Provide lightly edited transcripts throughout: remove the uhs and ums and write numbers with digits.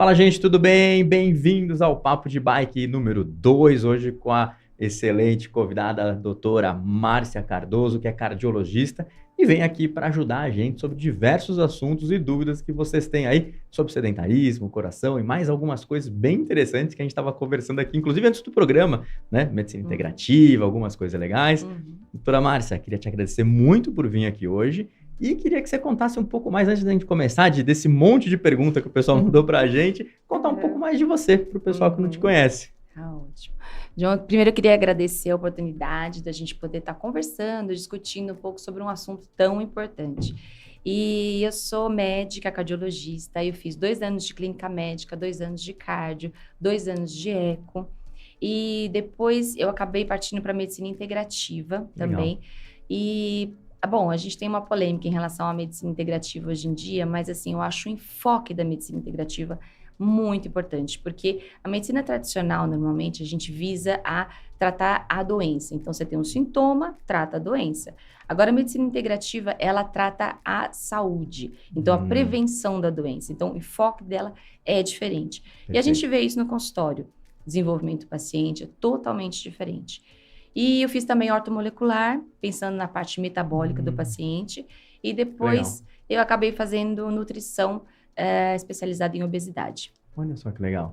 Fala, gente, tudo bem? Bem-vindos ao Papo de Bike número 2, hoje com a excelente convidada, a doutora Márcia Cardoso, que é cardiologista, e vem aqui para ajudar a gente sobre diversos assuntos e dúvidas que vocês têm aí sobre sedentarismo, coração e mais algumas coisas bem interessantes que a gente estava conversando aqui, inclusive antes do programa, né? Medicina integrativa, algumas coisas legais. Doutora Márcia, queria te agradecer muito por vir aqui hoje. E queria que você contasse um pouco mais, antes da gente começar, desse monte de pergunta que o pessoal mandou para a gente, contar um pouco mais de você, para o pessoal que não te conhece. Ótimo. João, primeiro eu queria agradecer a oportunidade da gente poder estar conversando, discutindo um pouco sobre um assunto tão importante. E eu sou médica, cardiologista, eu fiz 2 anos de clínica médica, 2 anos de cardio, 2 anos de eco, e depois eu acabei partindo para medicina integrativa também. E bom, a gente tem uma polêmica em relação à medicina integrativa hoje em dia, mas assim, eu acho o enfoque da medicina integrativa muito importante, porque a medicina tradicional, normalmente, a gente visa a tratar a doença. Então, você tem um sintoma, trata a doença. Agora, a medicina integrativa, ela trata a saúde, então a prevenção da doença. Então, o enfoque dela é diferente. Perfeito. E a gente vê isso no consultório. Desenvolvimento do paciente é totalmente diferente. E eu fiz também ortomolecular, pensando na parte metabólica do paciente. E depois eu acabei fazendo nutrição especializada em obesidade. Olha só que legal.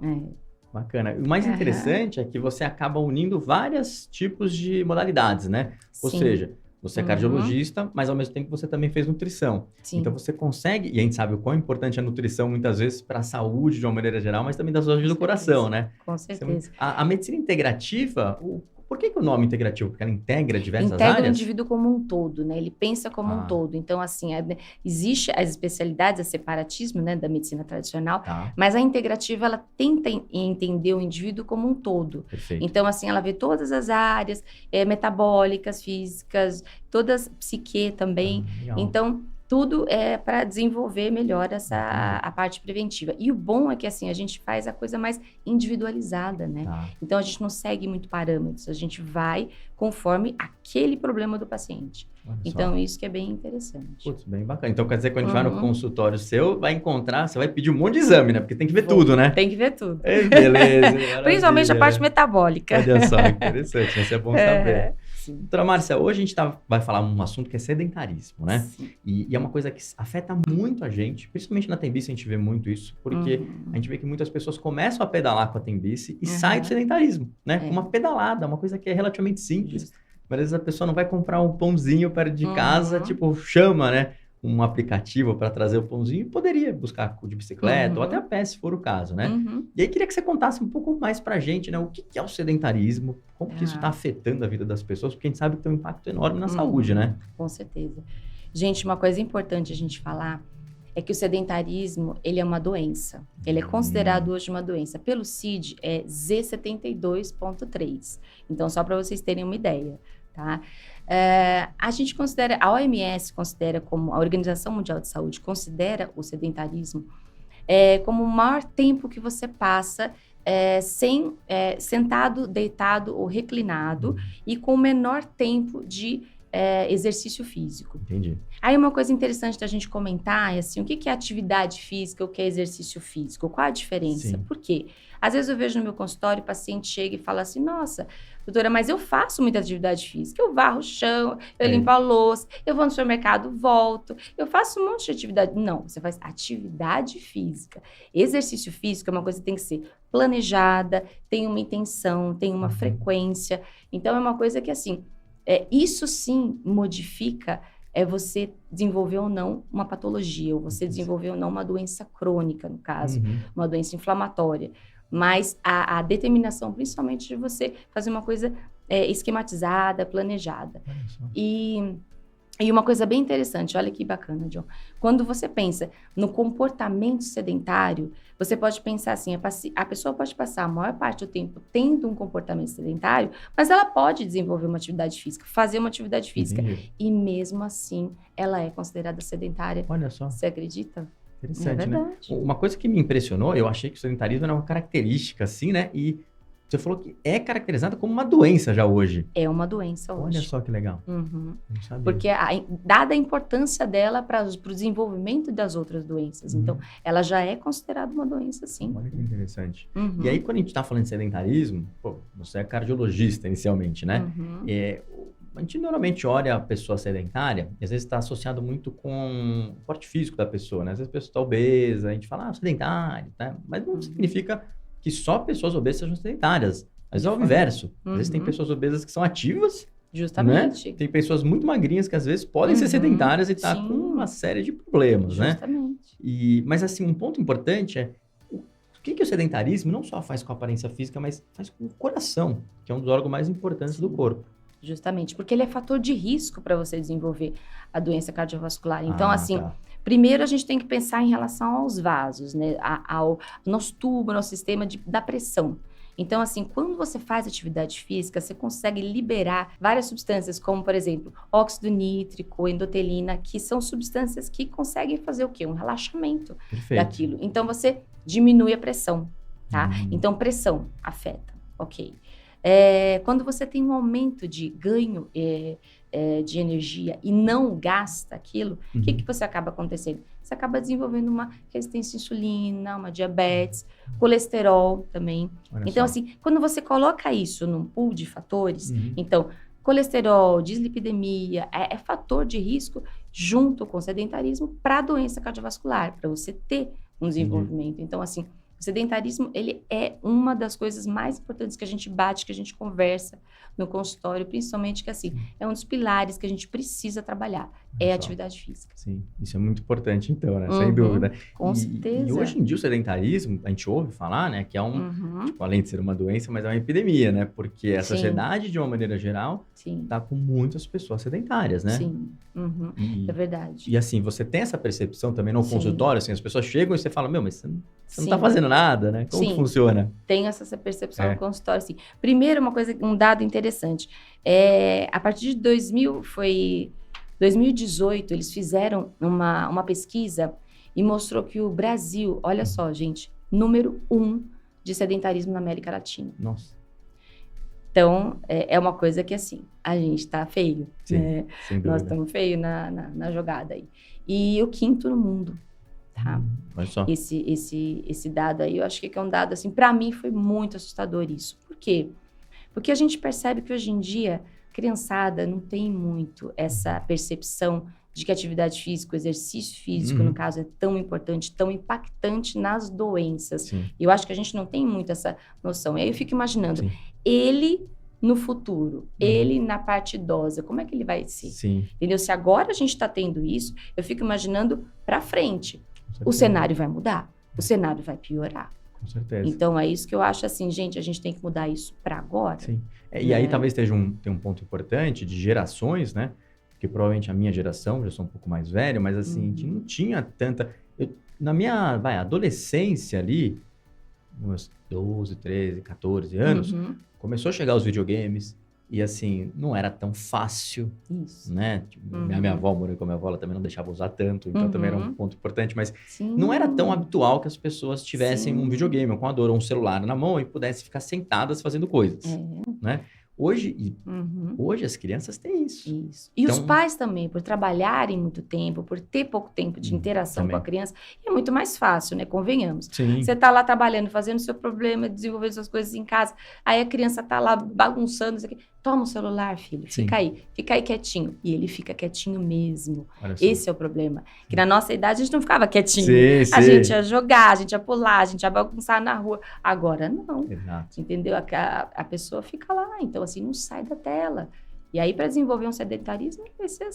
Bacana. O mais interessante é que você acaba unindo vários tipos de modalidades, né? Ou seja, você é cardiologista, mas ao mesmo tempo você também fez nutrição. Sim. Então você consegue, e a gente sabe o quão importante é a nutrição muitas vezes para a saúde de uma maneira geral, mas também da saúde do coração, né? Com certeza. A medicina integrativa, por que o nome integrativo? Porque ela integra diversas áreas? Integra o indivíduo como um todo, né? Ele pensa como um todo. Então, assim, existe as especialidades, a separatismo, né, da medicina tradicional, mas a integrativa, ela tenta entender o indivíduo como um todo. Perfeito. Então, assim, ela vê todas as áreas, metabólicas, físicas, todas, psique também. Então, tudo é para desenvolver melhor a parte preventiva. E o bom é que, assim, a gente faz a coisa mais individualizada, né? Então, a gente não segue muito parâmetros. A gente vai conforme aquele problema do paciente. Então, isso que é bem interessante. Putz, bem bacana. Então, quer dizer que quando a gente vai no consultório seu, vai encontrar, você vai pedir um monte de exame, né? Porque tem que ver tudo, né? Tem que ver tudo. Beleza. Principalmente a parte metabólica. Olha só, interessante. Isso é bom saber. Doutora Márcia, hoje a gente vai falar um assunto que é sedentarismo, né? E é uma coisa que afeta muito a gente, principalmente na Tembici a gente vê muito isso, porque a gente vê que muitas pessoas começam a pedalar com a Tembici e saem do sedentarismo, né? Uma pedalada, uma coisa que é relativamente simples, mas às vezes a pessoa não vai comprar um pãozinho perto de casa, tipo, chama, né? Um aplicativo para trazer o pãozinho, poderia buscar de bicicleta ou até a pé, se for o caso, né? E aí queria que você contasse um pouco mais pra gente, né? O que é o sedentarismo, como que isso está afetando a vida das pessoas, porque a gente sabe que tem um impacto enorme na saúde, né? Com certeza. Gente, uma coisa importante a gente falar é que o sedentarismo, ele é uma doença. Ele é considerado hoje uma doença. Pelo CID, é Z72.3. Então, só para vocês terem uma ideia, tá? A gente considera, a OMS considera como, a Organização Mundial de Saúde considera o sedentarismo como o maior tempo que você passa sentado, deitado ou reclinado e com o menor tempo de exercício físico. Entendi. Aí uma coisa interessante da gente comentar é assim, o que é atividade física, o que é exercício físico? Qual a diferença? Sim. Por quê? Às vezes eu vejo no meu consultório, o paciente chega e fala assim, nossa, doutora, mas eu faço muita atividade física, eu varro o chão, eu limpo a louça, eu vou no supermercado, volto, eu faço um monte de atividade. Não, você faz atividade física. Exercício físico é uma coisa que tem que ser planejada, tem uma intenção, tem uma frequência. Então é uma coisa que assim, isso sim modifica você desenvolver ou não uma patologia, ou você desenvolver ou não uma doença crônica, no caso, uma doença inflamatória. Mas a determinação, principalmente, de você fazer uma coisa esquematizada, planejada. E uma coisa bem interessante, olha que bacana, John. Quando você pensa no comportamento sedentário, você pode pensar assim, a pessoa pode passar a maior parte do tempo tendo um comportamento sedentário, mas ela pode desenvolver uma atividade física, fazer uma atividade física. E mesmo assim, ela é considerada sedentária. Olha só. Você acredita? Interessante, né? Uma coisa que me impressionou, eu achei que o sedentarismo era uma característica, assim, né? E você falou que é caracterizada como uma doença já hoje. É uma doença hoje. Olha só que legal. Uhum. Não sabia. Porque dada a importância dela para o desenvolvimento das outras doenças. Então, ela já é considerada uma doença, sim. Olha que interessante. E aí, quando a gente está falando de sedentarismo, você é cardiologista inicialmente, né? A gente normalmente olha a pessoa sedentária e às vezes está associado muito com o porte físico da pessoa, né? Às vezes a pessoa está obesa, a gente fala, sedentário, né? Mas não significa que só pessoas obesas sejam sedentárias. Mas é o inverso. Às vezes tem pessoas obesas que são ativas. Justamente. Né? Tem pessoas muito magrinhas que às vezes podem ser sedentárias e tá com uma série de problemas, Justamente. né? Mas assim, um ponto importante é o que o sedentarismo não só faz com a aparência física, mas faz com o coração, que é um dos órgãos mais importantes do corpo. Justamente, porque ele é fator de risco para você desenvolver a doença cardiovascular. Então, primeiro a gente tem que pensar em relação aos vasos, né? Ao nosso tubo, nosso sistema da pressão. Então, quando você faz atividade física, você consegue liberar várias substâncias, como, por exemplo, óxido nítrico, endotelina, que são substâncias que conseguem fazer o quê? Um relaxamento daquilo. Então, você diminui a pressão, tá? Então, pressão afeta, ok. Quando você tem um aumento de ganho de energia e não gasta aquilo, o que você acaba acontecendo? Você acaba desenvolvendo uma resistência à insulina, uma diabetes, colesterol também. Então, quando você coloca isso num pool de fatores, então, colesterol, dislipidemia, é fator de risco junto com o sedentarismo para a doença cardiovascular, para você ter um desenvolvimento. Então, o sedentarismo, ele é uma das coisas mais importantes que a gente bate, que a gente conversa no consultório, principalmente que, é um dos pilares que a gente precisa trabalhar, a atividade física. Sim, isso é muito importante, então, né? Sem dúvida. Com certeza. E hoje em dia o sedentarismo, a gente ouve falar, né, que é além de ser uma doença, mas é uma epidemia, né? Porque a sociedade, de uma maneira geral, tá com muitas pessoas sedentárias, né? Sim, é verdade. E você tem essa percepção também no consultório, as pessoas chegam e você fala, mas você não tá fazendo nada, né? Como que funciona? Tenho essa percepção no consultório, sim. Primeiro, um dado interessante. A partir de 2018, eles fizeram uma pesquisa e mostrou que o Brasil, olha só, gente, número 1 de sedentarismo na América Latina. Nossa. Então, é uma coisa que, a gente tá feio. Sim, né? sem dúvida. Nós estamos feios na jogada aí. E o 5º no mundo. Tá? Olha só. Esse dado aí, eu acho que é um dado, para mim foi muito assustador isso. Por quê? Porque a gente percebe que hoje em dia, a criançada não tem muito essa percepção de que a atividade física, o exercício físico, no caso, é tão importante, tão impactante nas doenças. E eu acho que a gente não tem muito essa noção. E aí eu fico imaginando, ele no futuro, ele na parte idosa, como é que ele vai ser? Entendeu? Se agora a gente está tendo isso, eu fico imaginando para frente. O cenário vai mudar, o cenário vai piorar. Com certeza. Então, é isso que eu acho gente, a gente tem que mudar isso para agora. Sim. E aí talvez tenha um ponto importante de gerações, né? Porque provavelmente a minha geração, já sou um pouco mais velho, mas a gente não tinha tanta... na minha adolescência ali, uns 12, 13, 14 anos, começou a chegar os videogames. E não era tão fácil, né? Minha avó morou com a minha avó, ela também não deixava usar tanto, então também era um ponto importante, mas não era tão habitual que as pessoas tivessem um videogame, um computador, ou um celular na mão e pudessem ficar sentadas fazendo coisas, né? Hoje as crianças têm isso. E então, os pais também, por trabalharem muito tempo, por ter pouco tempo de interação com a criança, é muito mais fácil, né? Convenhamos. Você tá lá trabalhando, fazendo seu problema, desenvolvendo suas coisas em casa, aí a criança tá lá bagunçando, isso aqui. Toma o celular, filho, fica aí quietinho. E ele fica quietinho mesmo. Esse é o problema. Que na nossa idade a gente não ficava quietinho. A gente ia jogar, a gente ia pular, a gente ia bagunçar na rua. Agora não. Exato. Entendeu? A pessoa fica lá, então não sai da tela. E aí, para desenvolver um sedentarismo, vai ser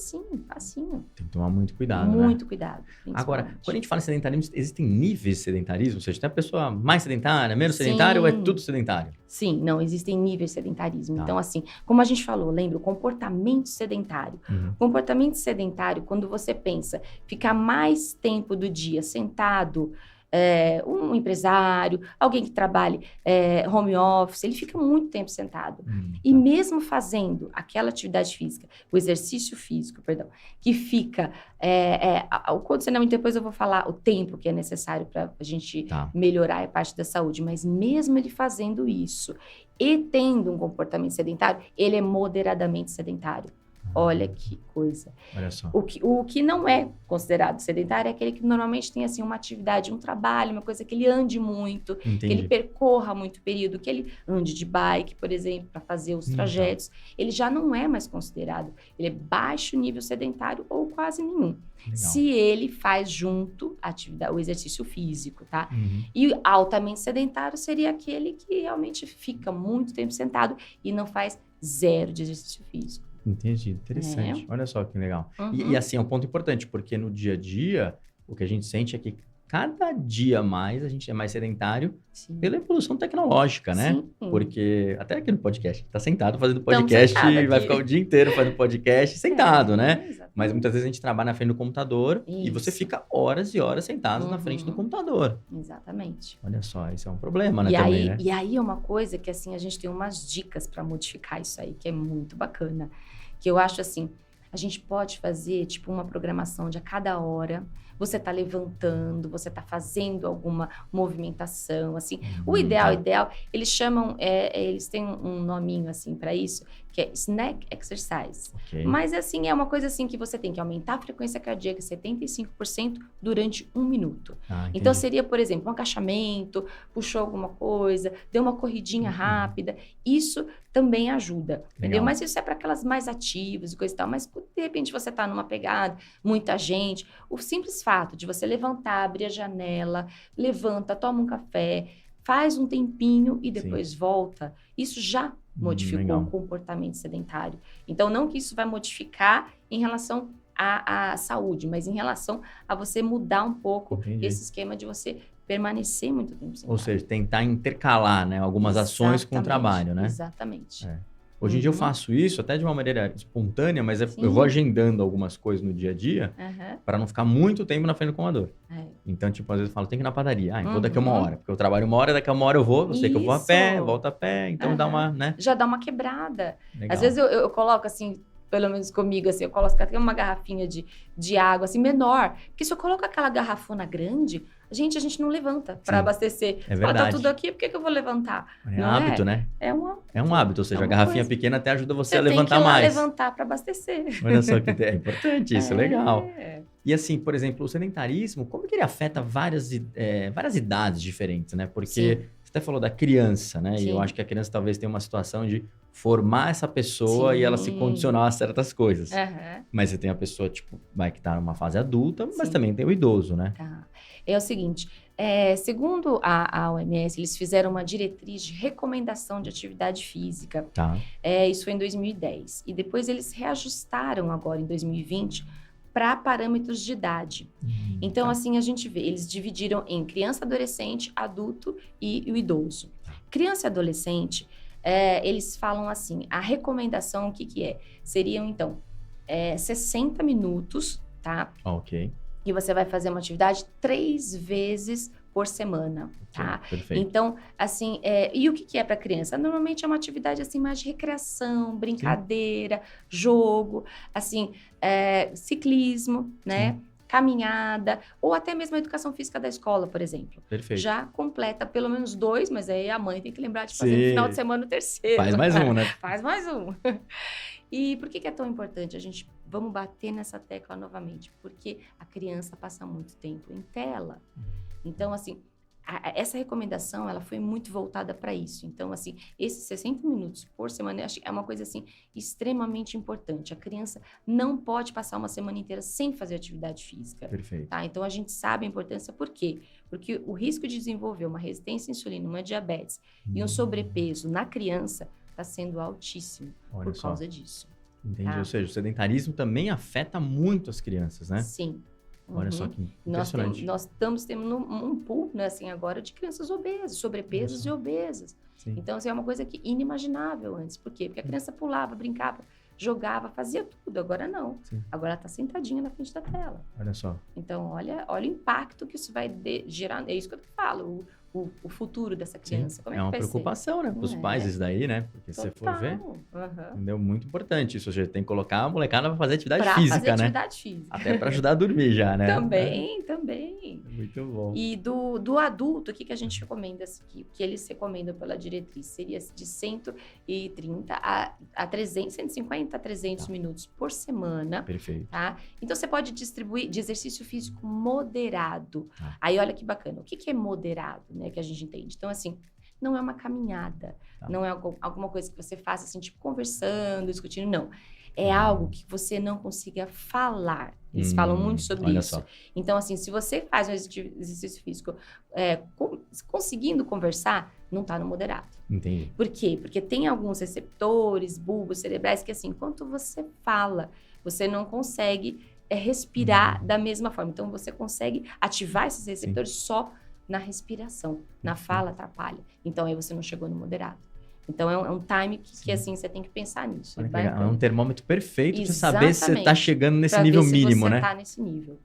facinho. Tem que tomar muito cuidado, Muito cuidado. Agora, quando a gente fala em sedentarismo, existem níveis de sedentarismo? Ou seja, tem a pessoa mais sedentária, menos sedentária, ou é tudo sedentário? Sim, não, existem níveis de sedentarismo. Então, como a gente falou, lembra, o comportamento sedentário. Comportamento sedentário, quando você pensa, ficar mais tempo do dia sentado, um empresário, alguém que trabalhe home office, ele fica muito tempo sentado. E mesmo fazendo aquela atividade física, o exercício físico, perdão, que fica... o condicionamento, depois eu vou falar o tempo que é necessário para a gente melhorar a parte da saúde, mas mesmo ele fazendo isso e tendo um comportamento sedentário, ele é moderadamente sedentário. Olha que coisa. Olha só. O que não é considerado sedentário é aquele que normalmente tem assim, uma atividade, um trabalho, uma coisa que ele ande muito, Entendi. que ele percorra muito período, que ele ande de bike, por exemplo, para fazer os trajetos. Ele já não é mais considerado. Ele é baixo nível sedentário ou quase nenhum. Legal. Se ele faz junto o exercício físico, tá? E altamente sedentário seria aquele que realmente fica muito tempo sentado e não faz zero de exercício físico. Entendi, interessante. Olha só que legal. E assim, é um ponto importante, porque no dia a dia, o que a gente sente é que cada dia mais a gente é mais sedentário pela evolução tecnológica, né? Sim. Porque até aqui no podcast, tá sentado fazendo podcast, vai ficar o dia inteiro fazendo podcast sentado, né? Exatamente. Mas muitas vezes a gente trabalha na frente do computador e você fica horas e horas sentado na frente do computador. Exatamente. Olha só, isso é um problema, né? E aí é uma coisa que assim, a gente tem umas dicas para modificar isso aí, que é muito bacana. Que eu acho assim, a gente pode fazer tipo uma programação de a cada hora você tá levantando, você tá fazendo alguma movimentação, assim. O ideal, eles chamam, eles têm um nominho, assim, para isso, que é snack exercise. Okay. Mas, assim, é uma coisa, assim, que você tem que aumentar a frequência cardíaca 75% durante 1 minuto. Então, seria, por exemplo, um agachamento, puxou alguma coisa, deu uma corridinha rápida. Isso também ajuda, entendeu? Mas isso é para aquelas mais ativas e coisa e tal. Mas, de repente, você tá numa pegada, muita gente. O simples fato de você levantar, abrir a janela, levanta, toma um café, faz um tempinho e depois volta, isso já modificou o comportamento sedentário. Então, não que isso vai modificar em relação à saúde, mas em relação a você mudar um pouco esse esquema de você permanecer muito tempo sedentário. Ou seja, tentar intercalar, né, algumas ações com o trabalho, né? Exatamente. Hoje em dia eu faço isso até de uma maneira espontânea, mas eu vou agendando algumas coisas no dia a dia para não ficar muito tempo na frente do computador. Então, tipo, às vezes eu falo, tem que ir na padaria. Vou daqui a 1 hora, porque eu trabalho 1 hora, daqui a 1 hora eu sei que eu vou a pé, volto a pé, então dá uma, né? Já dá uma quebrada. Legal. Às vezes eu coloco assim, pelo menos comigo, assim, eu coloco até uma garrafinha de água, assim, menor. Porque se eu coloco aquela garrafona grande, a gente não levanta para abastecer. É verdade. Tá tudo aqui, por que eu vou levantar? É hábito, né? É um hábito, ou seja, a garrafinha pequena até ajuda você a levantar tem que mais. Levantar para abastecer. Olha só que é importante isso, legal. E assim, por exemplo, o sedentarismo, como que ele afeta várias idades diferentes, né? Porque você até falou da criança, né? E eu acho que a criança talvez tenha uma situação de formar essa pessoa e ela se condicionar a certas coisas. Mas você tem a pessoa, tipo, que tá numa fase adulta, mas também tem o idoso, né? É o seguinte, segundo a OMS, eles fizeram uma diretriz de recomendação de atividade física. Isso foi em 2010. E depois eles reajustaram agora, em 2020, para parâmetros de idade. Então, assim, a gente vê, eles dividiram em criança, adolescente, adulto e o idoso. Criança e adolescente, eles falam assim, a recomendação, o que é? Seriam, então, 60 minutos, tá? Ok. E você vai fazer uma atividade 3 vezes por semana, tá? Perfeito. Então, assim, e o que é para criança? Normalmente é uma atividade, assim, mais de recreação, brincadeira, jogo, assim, ciclismo, né? Caminhada, ou até mesmo a educação física da escola, por exemplo. Perfeito. Já completa pelo menos 2, mas aí a mãe tem que lembrar de fazer no final de semana o 3º. Faz mais um, né? Faz mais um. E por que é tão importante? Vamos bater nessa tecla novamente, porque a criança passa muito tempo em tela. Então, assim, essa recomendação, ela foi muito voltada para isso. Então, assim, esses 60 minutos por semana, eu acho que é uma coisa, assim, extremamente importante. A criança não pode passar uma semana inteira sem fazer atividade física. Perfeito. Tá? Então, a gente sabe a importância. Por quê? Porque o risco de desenvolver uma resistência à insulina, uma diabetes e um sobrepeso na criança está sendo altíssimo por causa disso. Entendi. Ou seja, o sedentarismo também afeta muito as crianças, né? Sim. Olha só que impressionante. Nós estamos tendo um pool, né, assim, agora de crianças obesas, sobrepesas e obesas. Então, assim, é uma coisa que inimaginável antes. Por quê? Porque a criança pulava, brincava, jogava, fazia tudo. Agora não. Sim. Agora ela tá sentadinha na frente da tela. Olha só. Então, olha o impacto que isso vai gerar. É isso que eu falo, o futuro dessa criança. Sim. Como É que uma vai preocupação, né? Para os pais isso daí, né? Porque se você for ver, entendeu? Muito importante isso. Você tem que colocar a molecada para fazer atividade física, fazer né? atividade física. Até para ajudar a dormir já, né? Também. Muito bom. E do adulto, o que a gente recomenda? Que eles recomendam pela diretriz seria de 130 a 300, 150 a 300 minutos por semana. Perfeito. Tá? Então, você pode distribuir de exercício físico moderado. Tá. Aí, olha que bacana. O que é moderado, né? Que a gente entende. Então, assim, não é uma caminhada. Tá. Não é alguma coisa que você faça, assim, tipo, conversando, discutindo. Não. É algo que você não consiga falar. Eles falam muito sobre isso. Só. Então, assim, se você faz um exercício físico conseguindo conversar, não está no moderado. Entendi. Por quê? Porque tem alguns receptores, bulbos cerebrais, que assim, enquanto você fala, você não consegue respirar da mesma forma. Então, você consegue ativar esses receptores só na respiração. Na fala, atrapalha. Então, aí você não chegou no moderado. Então, é um time que assim, você tem que pensar nisso. É um termômetro perfeito de saber se você está chegando nesse nível mínimo, né? Você está nesse nível.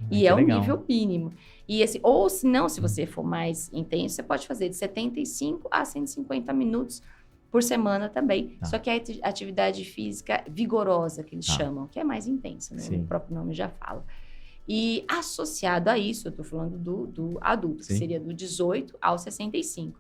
E é um nível mínimo. E ou se não, se você for mais intenso, você pode fazer de 75 a 150 minutos por semana também. Tá. Só que é a atividade física vigorosa, que eles chamam, que é mais intensa, né? O próprio nome já fala. E associado a isso, eu estou falando do adulto, que seria do 18 ao 65.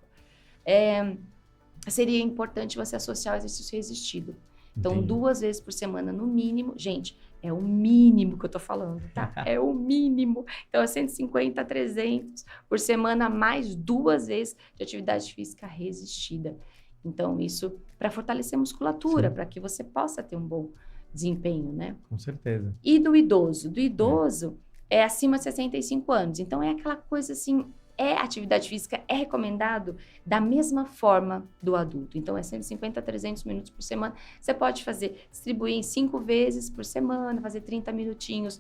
Seria importante você associar o exercício resistido. Então, 2 vezes por semana, no mínimo. Gente, é o mínimo que eu tô falando, tá? É o mínimo. Então, é 150 a 300 por semana, mais 2 vezes de atividade física resistida. Então, isso para fortalecer a musculatura, para que você possa ter um bom desempenho, né? Com certeza. E do idoso? Do idoso é acima de 65 anos. Então, é aquela coisa assim... atividade física é recomendado da mesma forma do adulto. Então, é 150 a 300 minutos por semana. Você pode distribuir em 5 vezes por semana, fazer 30 minutinhos,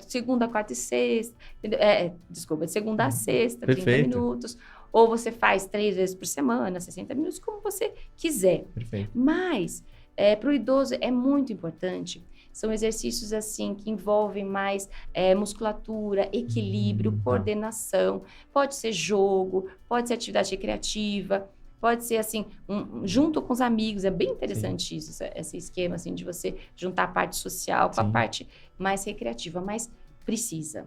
segunda, quarta e sexta. De segunda a sexta, 30 minutos. Ou você faz 3 vezes por semana, 60 minutos, como você quiser. Perfeito. Mas, para o idoso, é muito importante. São exercícios, assim, que envolvem mais musculatura, equilíbrio, coordenação. Pode ser jogo, pode ser atividade recreativa, pode ser, assim, junto com os amigos. É bem interessante isso, esse esquema, assim, de você juntar a parte social com a parte mais recreativa. Mas precisa,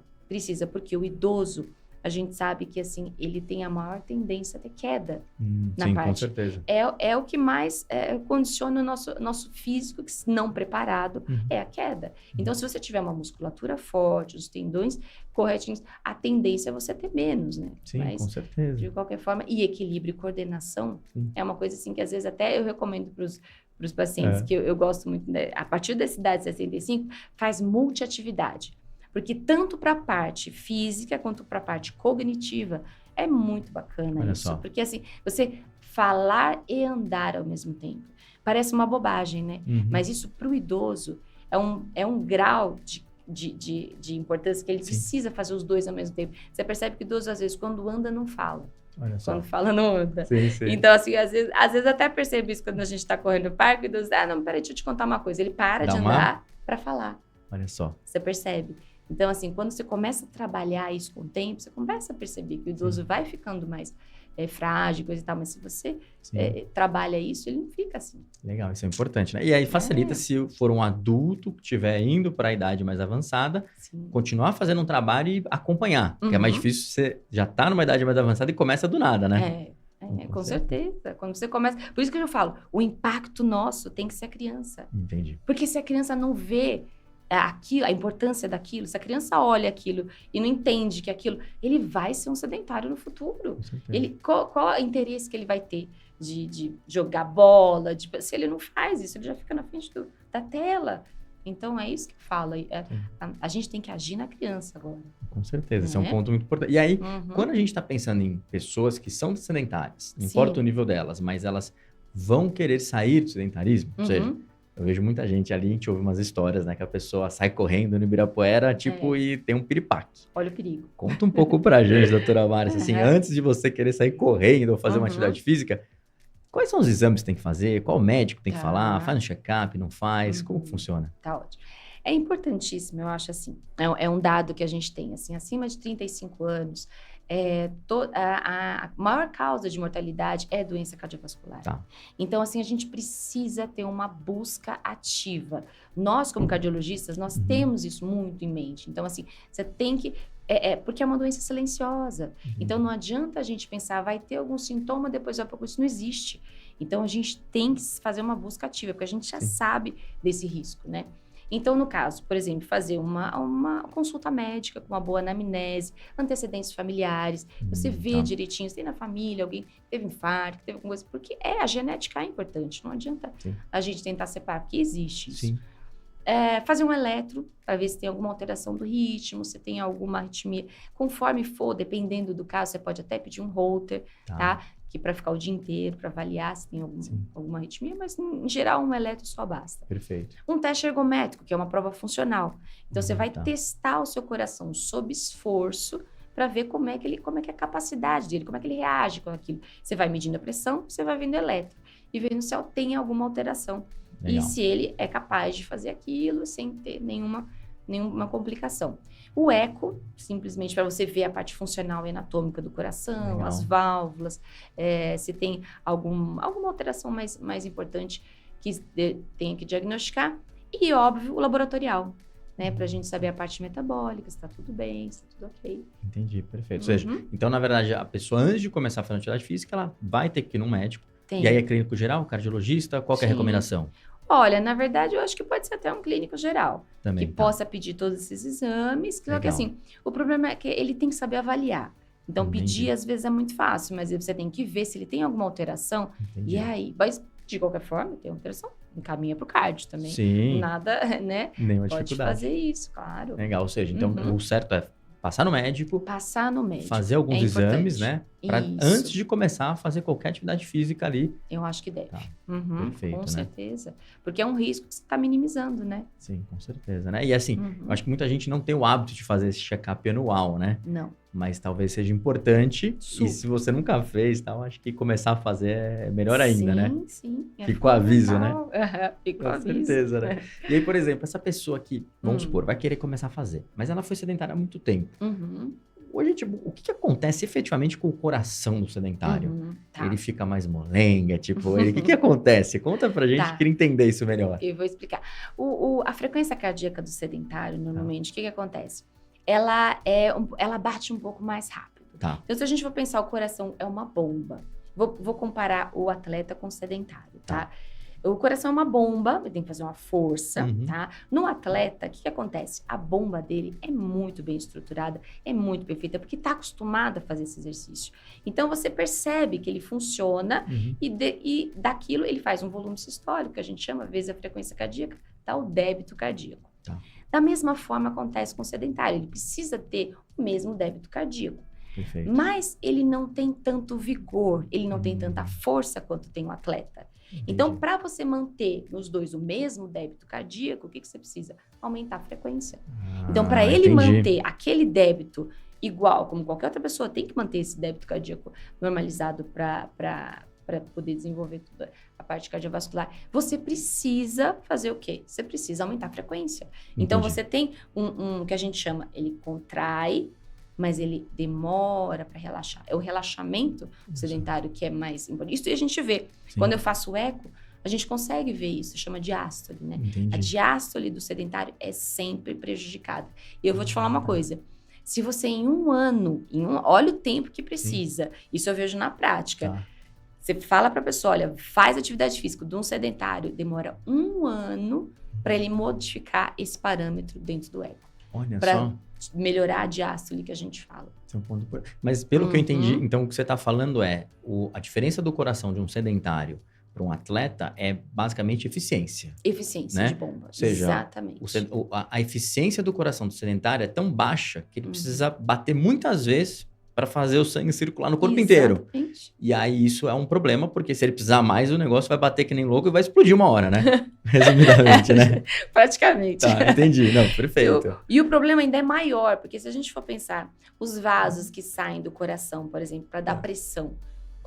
porque o idoso... A gente sabe que, assim, ele tem a maior tendência a ter queda na parte. Com certeza. É o que mais condiciona o nosso físico, que não preparado, é a queda. Então, se você tiver uma musculatura forte, os tendões corretinhos, a tendência é você ter menos, né? Sim, mas, com certeza. de qualquer forma, e equilíbrio e coordenação é uma coisa, assim, que às vezes até eu recomendo para os pacientes, que eu gosto muito, né? A partir dessa idade de 65, faz multiatividade. Porque tanto para a parte física quanto para a parte cognitiva é muito bacana. Olha isso. Só. Porque assim, você falar e andar ao mesmo tempo. Parece uma bobagem, né? Mas isso para o idoso é um grau de importância que ele precisa fazer os dois ao mesmo tempo. Você percebe que o idoso, às vezes, quando anda, não fala. Olha só. Quando fala, não anda. Sim. Então, assim, às vezes até percebo isso quando a gente está correndo no parque, o idoso não, peraí, deixa eu te contar uma coisa. Ele para de andar para falar. Olha só. Você percebe? Então, assim, quando você começa a trabalhar isso com o tempo, você começa a perceber que o idoso vai ficando mais frágil, coisa e tal, mas se você trabalha isso, ele não fica assim. Legal, isso é importante, né? E aí facilita se for um adulto que estiver indo para a idade mais avançada, continuar fazendo um trabalho e acompanhar, porque é mais difícil você já tá numa idade mais avançada e começa do nada, né? Com certeza. Quando você começa... Por isso que eu falo, o impacto nosso tem que ser a criança. Entendi. Porque se a criança não vê aquilo, a importância daquilo, se a criança olha aquilo e não entende que aquilo, ele vai ser um sedentário no futuro. Qual é o interesse que ele vai ter de jogar bola? Se ele não faz isso, ele já fica na frente da tela. Então, é isso que fala. A gente tem que agir na criança agora. Com certeza, esse é um ponto muito importante. E aí, quando a gente está pensando em pessoas que são sedentárias, não importa o nível delas, mas elas vão querer sair do sedentarismo, ou seja, eu vejo muita gente ali, a gente ouve umas histórias, né? Que a pessoa sai correndo no Ibirapuera, e tem um piripaque. Olha o perigo. Conta um pouco pra gente, doutora Márcia, assim, antes de você querer sair correndo ou fazer uma atividade física, Quais são os exames que tem que fazer? Qual médico tem que falar? Faz um check-up, não faz? Como que funciona? Tá ótimo. É importantíssimo, eu acho assim. É um dado que a gente tem, assim, acima de 35 anos, a maior causa de mortalidade é doença cardiovascular. Tá. Então, assim, a gente precisa ter uma busca ativa. Nós, como cardiologistas, nós temos isso muito em mente. Então, assim, você tem que... porque é uma doença silenciosa. Então, não adianta a gente pensar, vai ter algum sintoma, depois vai para isso. Não existe. Então, a gente tem que fazer uma busca ativa, porque a gente já sabe desse risco, né? Então, no caso, por exemplo, fazer uma consulta médica com uma boa anamnese, antecedentes familiares, você vê direitinho, se tem na família alguém que teve infarto, que teve alguma coisa, porque a genética é importante, não adianta a gente tentar separar, porque existe isso. Sim. Fazer um eletro, para ver se tem alguma alteração do ritmo, se tem alguma arritmia. Conforme for, dependendo do caso, você pode até pedir um Holter, tá? Que para ficar o dia inteiro, para avaliar se tem alguma arritmia, mas em geral um eletro só basta. Perfeito. Um teste ergométrico, que é uma prova funcional. Então você vai testar o seu coração sob esforço para ver como é que é a capacidade dele, como é que ele reage com aquilo. Você vai medindo a pressão, você vai vendo o eletro e vendo se tem alguma alteração. Legal. E se ele é capaz de fazer aquilo sem ter nenhuma complicação. O eco, simplesmente para você ver a parte funcional e anatômica do coração, legal, as válvulas, se tem alguma alteração mais importante que tenha que diagnosticar. E, óbvio, o laboratorial, né? Para a gente saber a parte metabólica, se está tudo bem, se está tudo ok. Entendi, perfeito. Ou seja, então, na verdade, a pessoa, antes de começar a fazer atividade física, ela vai ter que ir num médico. E aí é clínico geral, cardiologista, qual que é a recomendação? Olha, na verdade, eu acho que pode ser até um clínico geral. Também, que possa pedir todos esses exames. Só que assim, o problema é que ele tem que saber avaliar. Então, pedir às vezes é muito fácil, mas você tem que ver se ele tem alguma alteração. E aí, mas de qualquer forma, tem alteração, encaminha para o cardio também. Sim. Nada, né? Nenhuma pode dificuldade. Fazer isso, claro. Legal, ou seja, então o certo é passar no médico. Fazer alguns exames, né? Antes de começar a fazer qualquer atividade física ali. Eu acho que deve. Perfeito, com certeza. Porque é um risco que você está minimizando, né? Sim, com certeza, né? E assim, eu acho que muita gente não tem o hábito de fazer esse check-up anual, né? Não. Mas talvez seja importante. Super. E se você nunca fez, tal, acho que começar a fazer é melhor ainda, né? Sim. Fica o aviso, né? Fica o aviso. Com certeza, né? E aí, por exemplo, essa pessoa que, vamos supor, vai querer começar a fazer, mas ela foi sedentária há muito tempo. Hoje, tipo, o que acontece efetivamente com o coração do sedentário? Ele fica mais molenga, tipo, o que acontece? Conta pra gente, queria entender isso melhor. Eu vou explicar. A frequência cardíaca do sedentário, normalmente, o que acontece? Ela bate um pouco mais rápido. Então, se a gente for pensar, o coração é uma bomba. Vou comparar o atleta com o sedentário, tá? O coração é uma bomba, ele tem que fazer uma força, tá? No atleta, o que acontece? A bomba dele é muito bem estruturada, é muito perfeita, porque está acostumada a fazer esse exercício. Então, você percebe que ele funciona e daquilo ele faz um volume sistólico, que a gente chama, vezes a frequência cardíaca, tá? O débito cardíaco. Da mesma forma, acontece com o sedentário. Ele precisa ter o mesmo débito cardíaco. Perfeito. Mas ele não tem tanto vigor, ele não tem tanta força quanto tem o atleta. Entendi. Então, para você manter nos dois o mesmo débito cardíaco, o que você precisa? Aumentar a frequência. Então, para ele manter aquele débito igual, como qualquer outra pessoa, tem que manter esse débito cardíaco normalizado para poder desenvolver toda a parte cardiovascular. Você precisa fazer o quê? Você precisa aumentar a frequência. Entendi. Então, você tem um que a gente chama, ele contrai, mas ele demora para relaxar. É o relaxamento sedentário que é mais importante. Isso a gente vê. Quando eu faço o eco, a gente consegue ver isso. Chama diástole, né? Entendi. A diástole do sedentário é sempre prejudicada. E eu vou te falar uma coisa. Se você em um ano, olha o tempo que precisa. Isso eu vejo na prática. Você fala para a pessoa, olha, faz atividade física de um sedentário, demora 1 ano para ele modificar esse parâmetro dentro do eco. Olha só. Melhorar a diástole que a gente fala. Mas pelo que eu entendi, então o que você está falando é a diferença do coração de um sedentário para um atleta é basicamente eficiência. Eficiência, né? De bomba. Ou seja, exatamente. A eficiência do coração do sedentário é tão baixa que ele precisa bater muitas vezes para fazer o sangue circular no corpo inteiro. E aí isso é um problema, porque se ele precisar mais, o negócio vai bater que nem louco e vai explodir uma hora, né? Resumidamente, né? Praticamente. Entendi. Não, perfeito. E o problema ainda é maior, porque se a gente for pensar, os vasos que saem do coração, por exemplo, para dar pressão,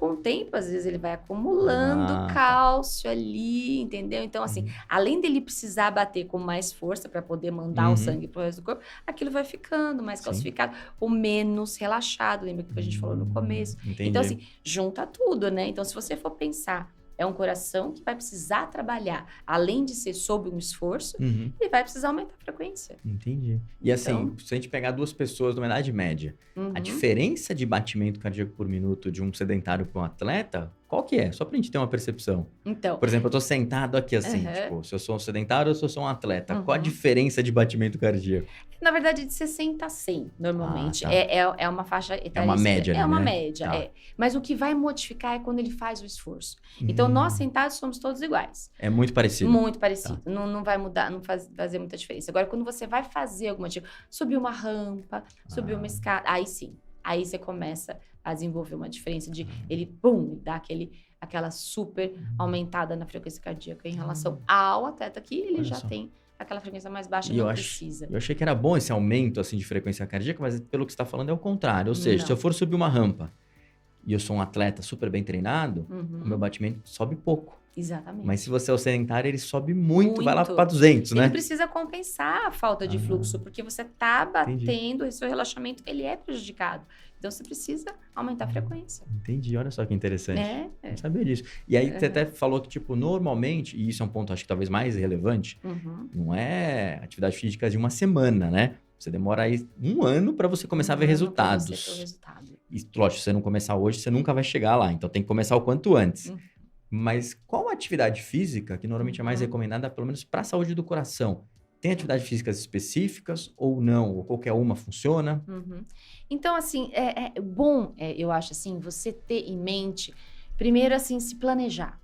com o tempo, às vezes ele vai acumulando cálcio ali, entendeu? Então, assim, além dele precisar bater com mais força para poder mandar o sangue pro resto do corpo, aquilo vai ficando mais calcificado ou menos relaxado. Lembra que a gente falou no começo? Entendi. Então, assim, junta tudo, né? Então, se você for pensar, é um coração que vai precisar trabalhar, além de ser sob um esforço, ele vai precisar aumentar a frequência. Entendi. E assim, se a gente pegar duas pessoas numa idade média, a diferença de batimento cardíaco por minuto de um sedentário para um atleta, qual que é? Só pra gente ter uma percepção. Então, por exemplo, eu tô sentado aqui assim, tipo, se eu sou um sedentário ou se eu sou um atleta, qual a diferença de batimento cardíaco? Na verdade, de 60 a 100, normalmente. É uma faixa etária. É uma média, É uma né? média, Mas o que vai modificar é quando ele faz o esforço. Então, nós sentados somos todos iguais. É muito parecido. Muito parecido. Não vai mudar, não fazer muita diferença. Agora, quando você vai fazer alguma coisa, subir uma rampa, subir uma escada, aí sim. Aí você começa a desenvolver uma diferença de ele, pum, dá aquela super aumentada na frequência cardíaca em relação ao atleta que ele já tem aquela frequência mais baixa e não precisa. Eu achei que era bom esse aumento assim de frequência cardíaca, mas pelo que você está falando é o contrário. Ou seja, se eu for subir uma rampa e eu sou um atleta super bem treinado, o meu batimento sobe pouco. Exatamente. Mas se você é o sedentário, ele sobe muito. Vai lá para 200, né? Ele precisa compensar a falta de fluxo, porque você tá batendo, o seu relaxamento, ele é prejudicado. Então, você precisa aumentar a frequência. Entendi, olha só que interessante. Não sabia disso. E aí, você até falou que, tipo, normalmente, e isso é um ponto, acho que talvez mais relevante, não é atividade física de uma semana, né? Você demora aí 1 ano para você começar a ver resultados. Pra você ter o resultado. E, lógico, se você não começar hoje, você nunca vai chegar lá. Então, tem que começar o quanto antes. Mas qual atividade física que normalmente é mais recomendada, pelo menos para a saúde do coração? Tem atividades físicas específicas ou não? Ou qualquer uma funciona? Então, assim, é bom, eu acho, assim, você ter em mente, primeiro, assim, se planejar.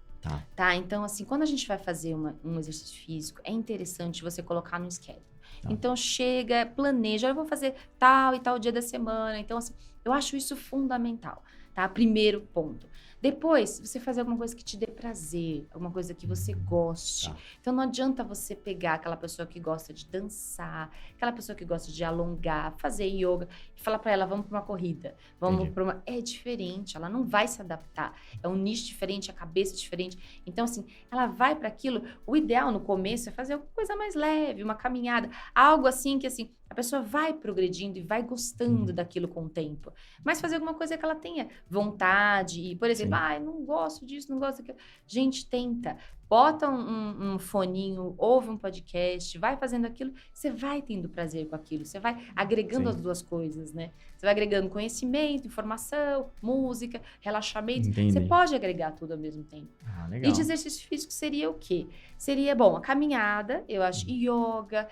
Tá? Então, assim, quando a gente vai fazer um exercício físico, é interessante você colocar no schedule. Então, chega, planeja, eu vou fazer tal e tal dia da semana. Então, assim, eu acho isso fundamental, tá? Primeiro ponto. Depois, você fazer alguma coisa que te dê prazer, alguma coisa que você goste. Então, não adianta você pegar aquela pessoa que gosta de dançar, aquela pessoa que gosta de alongar, fazer yoga, e falar pra ela, vamos pra uma corrida, vamos pra uma... É diferente, ela não vai se adaptar. É um nicho diferente, a cabeça é diferente. Então, assim, ela vai para aquilo. O ideal no começo é fazer alguma coisa mais leve, uma caminhada, algo assim que, assim, a pessoa vai progredindo e vai gostando daquilo com o tempo. Mas fazer alguma coisa que ela tenha vontade. E, por exemplo, não gosto disso, não gosto daquilo. Gente, tenta. Bota um foninho, ouve um podcast, vai fazendo aquilo. Você vai tendo prazer com aquilo. Você vai agregando as duas coisas, né? Você vai agregando conhecimento, informação, música, relaxamento. Entendi. Você pode agregar tudo ao mesmo tempo. Legal. E de exercício físico seria o quê? Seria, bom, a caminhada, eu acho, yoga,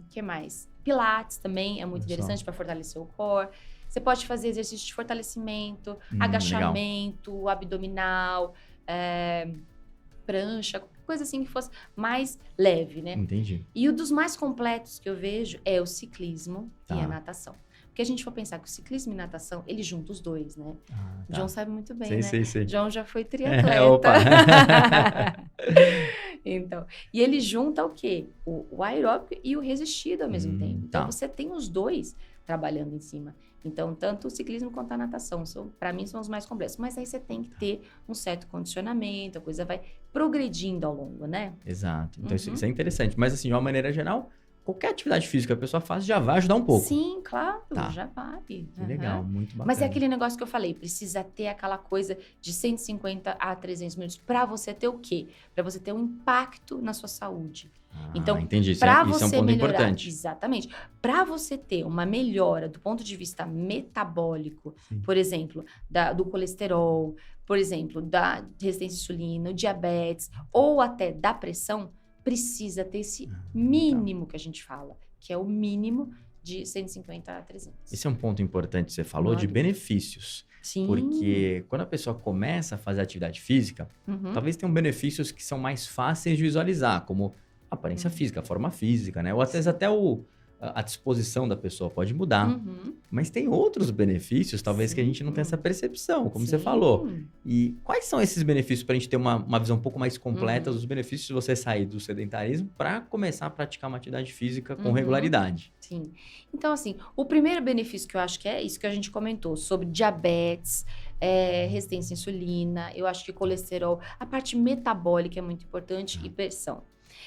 que mais? Pilates também é muito interessante para fortalecer o core. Você pode fazer exercício de fortalecimento, agachamento, abdominal, prancha, qualquer coisa assim que fosse mais leve, né? Entendi. E o dos mais completos que eu vejo é o ciclismo e a natação. Porque a gente for pensar que o ciclismo e natação, ele junta os dois, né? O João sabe muito bem, né? Sei. João já foi triatleta. Opa! Então, e ele junta o quê? O aeróbico e o resistido ao mesmo tempo. Então, você tem os dois trabalhando em cima. Então, tanto o ciclismo quanto a natação, para mim, são os mais complexos. Mas aí você tem que ter um certo condicionamento, a coisa vai progredindo ao longo, né? Exato. Então, isso é interessante. Mas, assim, de uma maneira geral, qualquer atividade física que a pessoa faz já vai ajudar um pouco. Sim, claro, já vai. Que legal, muito bacana. Mas é aquele negócio que eu falei, precisa ter aquela coisa de 150 a 300 minutos para você ter o quê? Para você ter um impacto na sua saúde. Então, entendi. Isso para é você um ponto melhorar, importante. Exatamente. Para você ter uma melhora do ponto de vista metabólico, por exemplo, do colesterol, por exemplo, da resistência à insulina, diabetes, ou até da pressão, precisa ter esse mínimo que a gente fala, que é o mínimo de 150 a 300. Esse é um ponto importante que você falou, de benefícios. Sim. Porque quando a pessoa começa a fazer atividade física, talvez tenham benefícios que são mais fáceis de visualizar, como a aparência física, a forma física, né? Ou às vezes até a disposição da pessoa pode mudar. Mas tem outros benefícios, talvez, que a gente não tenha essa percepção, como você falou. E quais são esses benefícios para a gente ter uma visão um pouco mais completa dos benefícios de você sair do sedentarismo para começar a praticar uma atividade física com regularidade? Sim. Então, assim, o primeiro benefício que eu acho que é isso que a gente comentou, sobre diabetes, resistência à insulina, eu acho que colesterol, a parte metabólica é muito importante e pressão.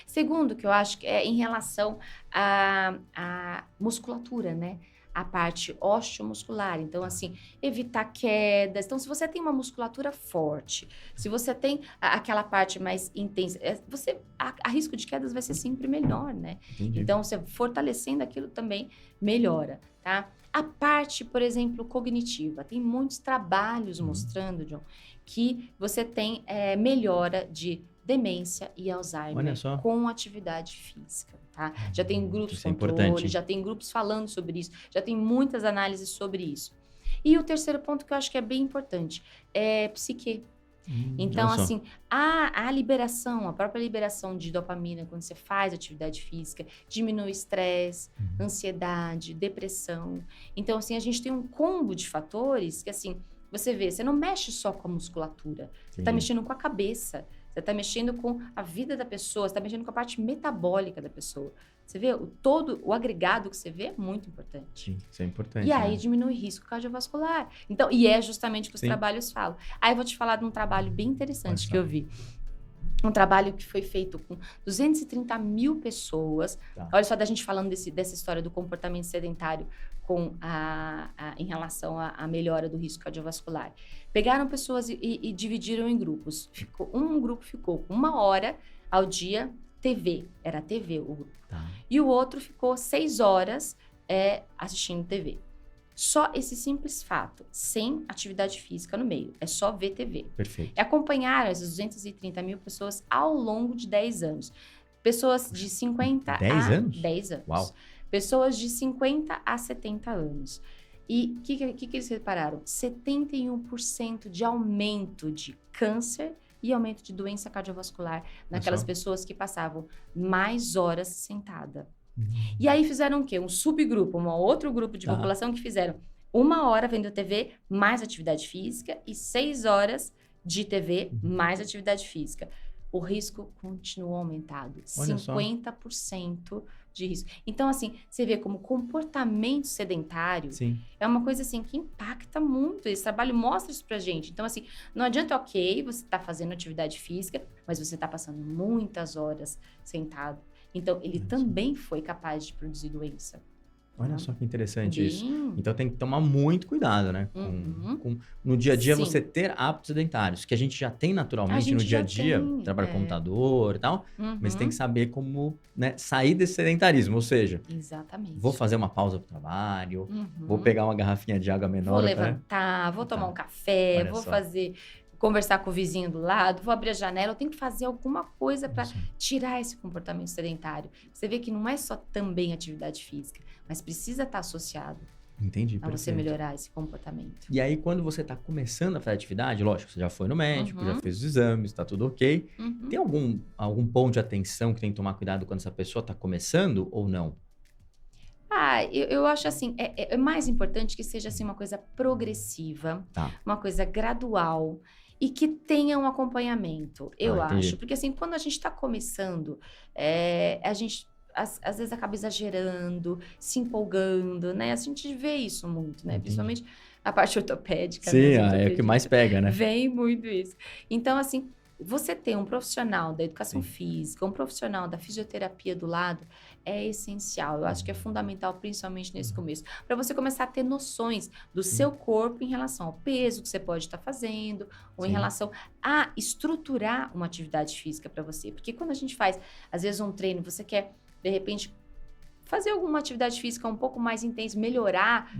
Segundo, que eu acho que é em relação à musculatura, né? A parte osteomuscular. Então, assim, evitar quedas. Então, se você tem uma musculatura forte, se você tem aquela parte mais intensa, a risco de quedas vai ser sempre menor, né? Entendi. Então, você fortalecendo aquilo também melhora, tá? A parte, por exemplo, cognitiva. Tem muitos trabalhos mostrando, John, que você tem melhora de demência e Alzheimer com atividade física, tá? Já tem grupos controle, já tem grupos falando sobre isso, já tem muitas análises sobre isso. E o terceiro ponto que eu acho que é bem importante é psique. Então, assim, a liberação, a própria liberação de dopamina quando você faz atividade física, diminui o estresse, ansiedade, depressão. Então, assim, a gente tem um combo de fatores que, assim, você vê, você não mexe só com a musculatura, você está mexendo com a cabeça, você está mexendo com a vida da pessoa, você está mexendo com a parte metabólica da pessoa. Você vê, o agregado que você vê é muito importante. Sim, isso é importante. E aí diminui o risco cardiovascular. Então, e é justamente o que os trabalhos falam. Aí eu vou te falar de um trabalho bem interessante que eu vi. Um trabalho que foi feito com 230 mil pessoas. Olha só da gente falando dessa história do comportamento sedentário em relação à melhora do risco cardiovascular. Pegaram pessoas e dividiram em grupos. Um grupo ficou com 1 hora ao dia TV. Era TV o grupo. E o outro ficou 6 horas assistindo TV. Só esse simples fato, sem atividade física no meio. É só ver TV. Perfeito. Acompanharam essas 230 mil pessoas ao longo de 10 anos. Pessoas de 50 10 anos? 10 anos. Uau. Pessoas de 50 a 70 anos. E o que eles repararam? 71% de aumento de câncer e aumento de doença cardiovascular naquelas pessoas que passavam mais horas sentada. E aí fizeram o quê? Um subgrupo, um outro grupo de população que fizeram 1 hora vendo TV, mais atividade física, e 6 horas de TV, mais atividade física. O risco continuou aumentado. 50% de risco. Então, assim, você vê como comportamento sedentário é uma coisa, assim, que impacta muito. Esse trabalho mostra isso pra gente. Então, assim, não adianta, você tá fazendo atividade física, mas você tá passando muitas horas sentado. Então, ele também foi capaz de produzir doença. Olha só que interessante isso. Então, tem que tomar muito cuidado, né? No dia a dia, você ter hábitos sedentários, que a gente já tem naturalmente no dia a dia, trabalho com computador e tal, mas tem que saber como, né, sair desse sedentarismo. Ou seja, vou fazer uma pausa pro trabalho, vou pegar uma garrafinha de água menor. Vou levantar, vou tomar um café, conversar com o vizinho do lado, vou abrir a janela, eu tenho que fazer alguma coisa para tirar esse comportamento sedentário. Você vê que não é só também atividade física, mas precisa estar associado a você melhorar esse comportamento. E aí, quando você está começando a fazer atividade, lógico, você já foi no médico, já fez os exames, está tudo ok. Tem algum ponto de atenção que tem que tomar cuidado quando essa pessoa está começando ou não? Eu acho assim, é mais importante que seja assim, uma coisa progressiva, uma coisa gradual, e que tenha um acompanhamento, eu acho. Porque assim, quando a gente está começando, a gente às vezes acaba exagerando, se empolgando, né? A gente vê isso muito, né? Principalmente a parte ortopédica. Sim, é o que mais pega, né? Vem muito isso. Então, assim, você ter um profissional da educação física, um profissional da fisioterapia do lado, é essencial. Eu acho que é fundamental, principalmente nesse começo, para você começar a ter noções do seu corpo em relação ao peso que você pode estar fazendo, ou em relação a estruturar uma atividade física para você. Porque quando a gente faz, às vezes, um treino, você quer, de repente, fazer alguma atividade física um pouco mais intensa, melhorar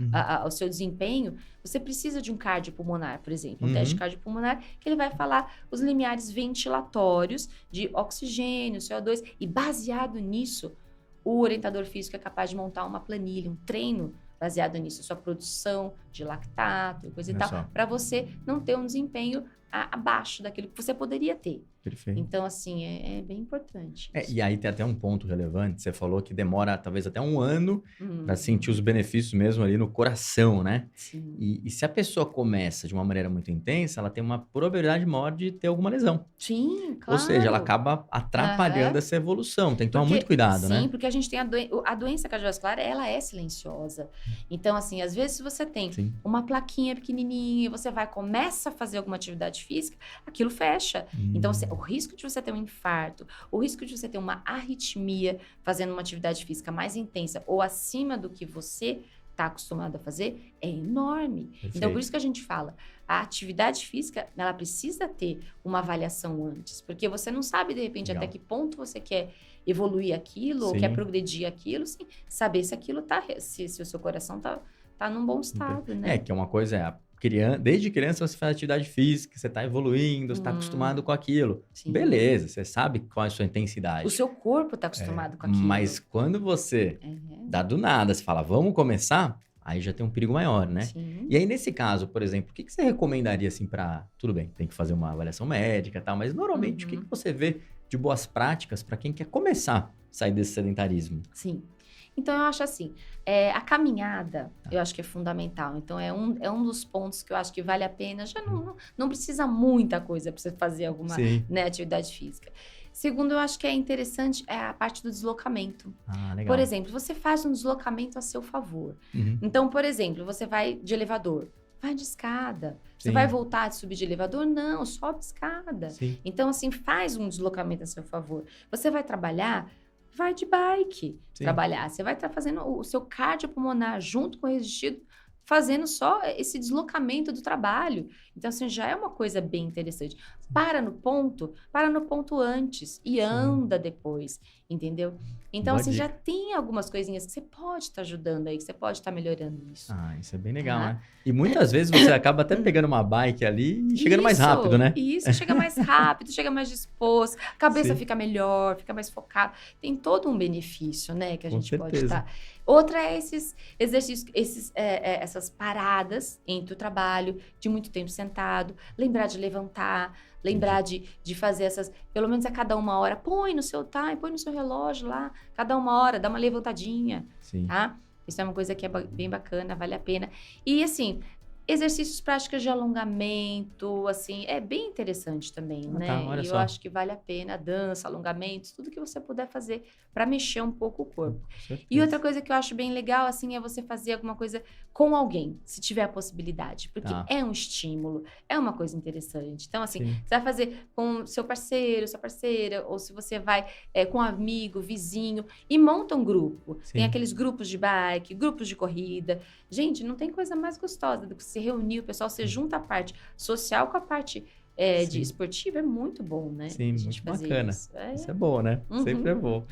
o seu desempenho, você precisa de um cardiopulmonar, por exemplo. Um teste cardiopulmonar que ele vai falar os limiares ventilatórios de oxigênio, CO2, e baseado nisso, o orientador físico é capaz de montar uma planilha, um treino baseado nisso, sua produção de lactato e coisa e tal, para você não ter um desempenho abaixo daquilo que você poderia ter. Perfeito. Então, assim, é bem importante. E aí tem até um ponto relevante, você falou que demora talvez até um ano para sentir os benefícios mesmo ali no coração, né? Sim. E se a pessoa começa de uma maneira muito intensa, ela tem uma probabilidade maior de ter alguma lesão. Sim, claro. Ou seja, ela acaba atrapalhando essa evolução. Tem que tomar muito cuidado, né? Sim, porque a gente tem a doença cardiovascular, ela é silenciosa. Então, assim, às vezes se você tem uma plaquinha pequenininha, você começa a fazer alguma atividade física, aquilo fecha. Então, o risco de você ter um infarto, o risco de você ter uma arritmia fazendo uma atividade física mais intensa ou acima do que você está acostumado a fazer é enorme. Perfeito. Então, por isso que a gente fala, a atividade física, ela precisa ter uma avaliação antes, porque você não sabe, de repente, até que ponto você quer evoluir aquilo ou quer progredir aquilo, sem saber se aquilo se o seu coração tá num bom estado, né? Que é uma coisa, desde criança você faz atividade física, você está evoluindo, você está acostumado com aquilo. Sim. Beleza, você sabe qual é a sua intensidade. O seu corpo está acostumado com aquilo. Mas quando você dá do nada, você fala, vamos começar, aí já tem um perigo maior, né? Sim. E aí, nesse caso, por exemplo, o que você recomendaria, assim, tudo bem, tem que fazer uma avaliação médica e tal, mas normalmente o que você vê de boas práticas para quem quer começar a sair desse sedentarismo? Sim. Então, eu acho assim, a caminhada, eu acho que é fundamental. Então, é um dos pontos que eu acho que vale a pena. Já não precisa muita coisa para você fazer alguma atividade física. Segundo, eu acho que é interessante a parte do deslocamento. Legal. Por exemplo, você faz um deslocamento a seu favor. Então, por exemplo, você vai de elevador. Vai de escada. Você vai voltar de subir de elevador? Não, sobe escada. Sim. Então, assim, faz um deslocamento a seu favor. Você vai trabalhar? Vai de bike trabalhar. Você vai estar fazendo o seu cardiopulmonar junto com o resistido, fazendo só esse deslocamento do trabalho. Então, assim, já é uma coisa bem interessante. Para no ponto antes e anda depois, entendeu? Então, assim, já tem algumas coisinhas que você pode estar ajudando aí, que você pode estar melhorando isso. Isso é bem legal, né? E muitas vezes você acaba até pegando uma bike ali e chegando mais rápido, né? Isso, chega mais rápido, chega mais disposto, a cabeça fica melhor, fica mais focada. Tem todo um benefício, né, que a gente pode estar. Outra é esses exercícios, essas paradas entre o trabalho, de muito tempo sentado, lembrar de levantar, lembrar de fazer essas, pelo menos a cada 1 hora, põe no seu time, põe no seu relógio lá, cada 1 hora, dá uma levantadinha, tá? Isso é uma coisa que é bem bacana, vale a pena. E assim, exercícios práticos de alongamento, assim, é bem interessante também, né? E eu acho que vale a pena, dança, alongamentos, tudo que você puder fazer para mexer um pouco o corpo. E outra coisa que eu acho bem legal, assim, é você fazer alguma coisa com alguém, se tiver a possibilidade, porque é um estímulo, é uma coisa interessante. Então, assim, você vai fazer com seu parceiro, sua parceira, ou se você vai com um amigo, vizinho, e monta um grupo. Tem aqueles grupos de bike, grupos de corrida. Gente, não tem coisa mais gostosa do que se reunir, o pessoal, você junta a parte social com a parte de esportiva, é muito bom, né? Sim, muito bacana. Isso é bom, né? Sempre é bom.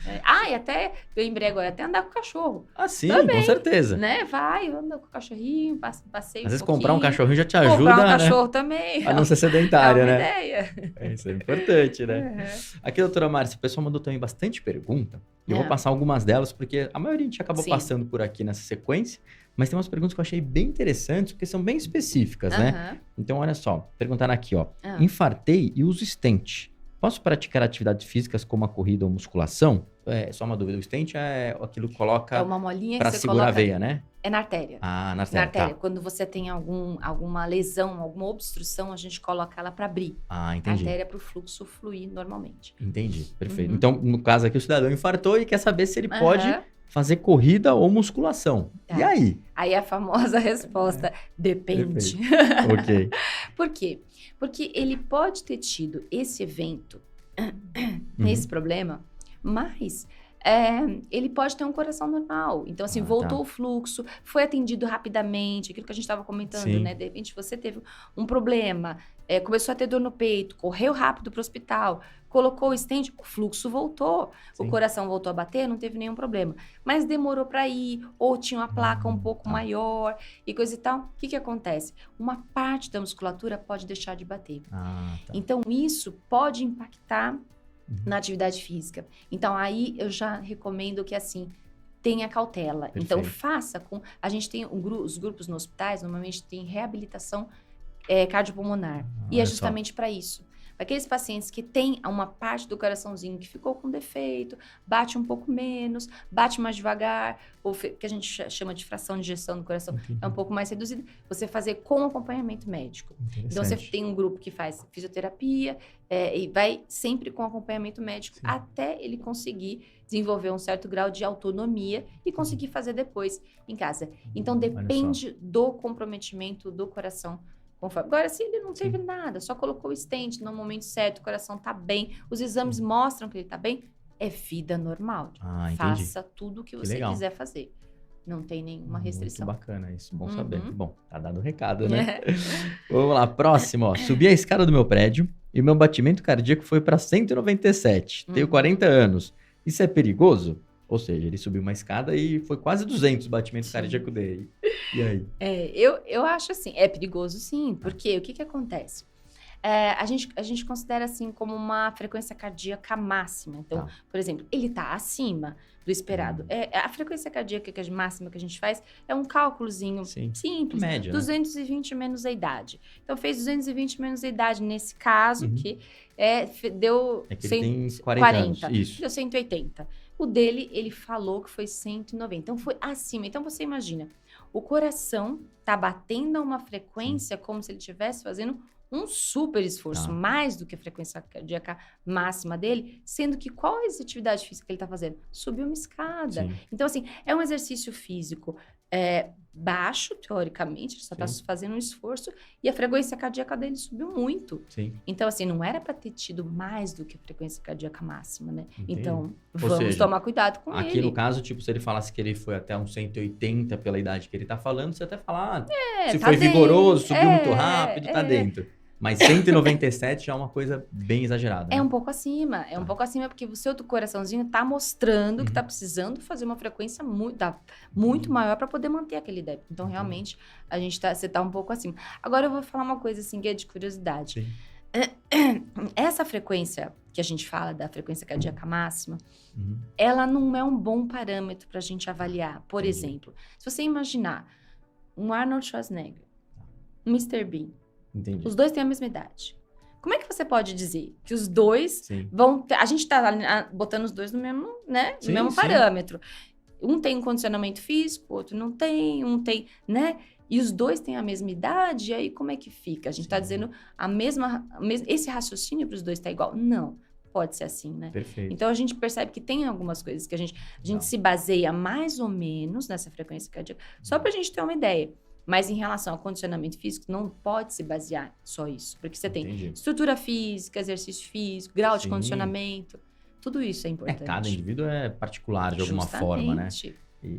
E até, eu lembrei agora, até andar com o cachorro. Sim, também, com certeza. Né? Anda com o cachorrinho, passeio Às vezes comprar um cachorrinho já te ajuda, comprar um cachorro também. A não ser sedentária, né? Ideia. Isso é importante, né? Aqui, doutora Márcia, o pessoal mandou também bastante pergunta. Eu vou passar algumas delas, porque a maioria a gente acabou passando por aqui nessa sequência. Mas tem umas perguntas que eu achei bem interessantes, porque são bem específicas, né? Então, olha só. Perguntaram aqui, ó. Infartei e uso stent. Posso praticar atividades físicas como a corrida ou musculação? Só uma dúvida. O stent é aquilo que coloca... É uma molinha pra que você segurar coloca... a veia, né? É na artéria. Na artéria. Tá. Quando você tem alguma lesão, alguma obstrução, a gente coloca ela para abrir. Entendi. A artéria para o fluxo fluir normalmente. Entendi. Perfeito. Então, no caso aqui, o cidadão infartou e quer saber se ele pode... fazer corrida ou musculação. E aí? Aí a famosa resposta, depende. Ok. Por quê? Porque ele pode ter tido esse evento, esse problema, mas ele pode ter um coração normal. Então, assim, voltou o fluxo, foi atendido rapidamente, aquilo que a gente estava comentando, né? De repente, você teve um problema, começou a ter dor no peito, correu rápido para o hospital, colocou o stent, o fluxo voltou, o coração voltou a bater, não teve nenhum problema. Mas demorou para ir, ou tinha uma placa um pouco maior e coisa e tal. O que acontece? Uma parte da musculatura pode deixar de bater. Então, isso pode impactar na atividade física. Então, aí eu já recomendo que, assim, tenha cautela. Perfeito. Então, faça com... A gente tem os grupos nos hospitais, normalmente tem reabilitação cardiopulmonar. E é justamente para isso. Aqueles pacientes que têm uma parte do coraçãozinho que ficou com defeito, bate um pouco menos, bate mais devagar, ou que a gente chama de fração de ejeção do coração, é um pouco mais reduzida, você fazer com acompanhamento médico. Então, você tem um grupo que faz fisioterapia e vai sempre com acompanhamento médico até ele conseguir desenvolver um certo grau de autonomia e conseguir fazer depois em casa. Então, depende do comprometimento do coração. Agora, se ele não teve nada, só colocou o stent no momento certo, o coração tá bem, os exames mostram que ele tá bem, é vida normal. Faça tudo o que você quiser fazer. Não tem nenhuma restrição. Muito bacana isso, bom saber. Bom, tá dado o recado, né? Vamos lá, próximo, ó. Subi a escada do meu prédio e o meu batimento cardíaco foi para 197. Tenho 40 anos. Isso é perigoso? Ou seja, ele subiu uma escada e foi quase 200 batimentos cardíacos dele. E aí? Eu acho assim, é perigoso sim, porque o que acontece? A gente considera assim como uma frequência cardíaca máxima. Então, por exemplo, ele está acima do esperado. A frequência cardíaca máxima que a gente faz é um cálculozinho simples. Média, 220 menos a idade. Então, fez 220 menos a idade nesse caso, que deu que ele tem 40 anos. Isso. Deu 180. O dele, ele falou que foi 190. Então, foi acima. Então, você imagina, o coração tá batendo a uma frequência como se ele estivesse fazendo um super esforço, mais do que a frequência cardíaca máxima dele, sendo que qual é a atividade física que ele tá fazendo? Subir uma escada. Então, assim, é um exercício físico baixo, teoricamente, ele só tá fazendo um esforço, e a frequência cardíaca dele subiu muito. Então, assim, não era para ter tido mais do que a frequência cardíaca máxima, né? Então, vamos tomar cuidado com ele. Aqui no caso, tipo, se ele falasse que ele foi até uns 180 pela idade que ele tá falando, você até fala, se tá foi dentro, vigoroso, subiu muito rápido, tá dentro. Mas 197 já é uma coisa bem exagerada. É né? um pouco acima. É um pouco acima porque o seu coraçãozinho tá mostrando que tá precisando fazer uma frequência muito maior para poder manter aquele débito. Então, realmente, você tá um pouco acima. Agora, eu vou falar uma coisa assim que é de curiosidade. Essa frequência que a gente fala da frequência cardíaca máxima, ela não é um bom parâmetro para a gente avaliar. Por exemplo, se você imaginar um Arnold Schwarzenegger, um Mr. Bean, os dois têm a mesma idade. Como é que você pode dizer que os dois vão... A gente tá botando os dois no mesmo, né? No mesmo parâmetro. Um tem um condicionamento físico, o outro não tem, um tem, né? E os dois têm a mesma idade, e aí como é que fica? A gente tá dizendo esse raciocínio para os dois tá igual? Não, pode ser assim, né? Perfeito. Então, a gente percebe que tem algumas coisas que a gente se baseia mais ou menos nessa frequência cardíaca, só pra gente ter uma ideia. Mas em relação ao condicionamento físico, não pode se basear só isso. Porque você tem estrutura física, exercício físico, grau de condicionamento. Tudo isso é importante. Cada indivíduo é particular de alguma forma, né?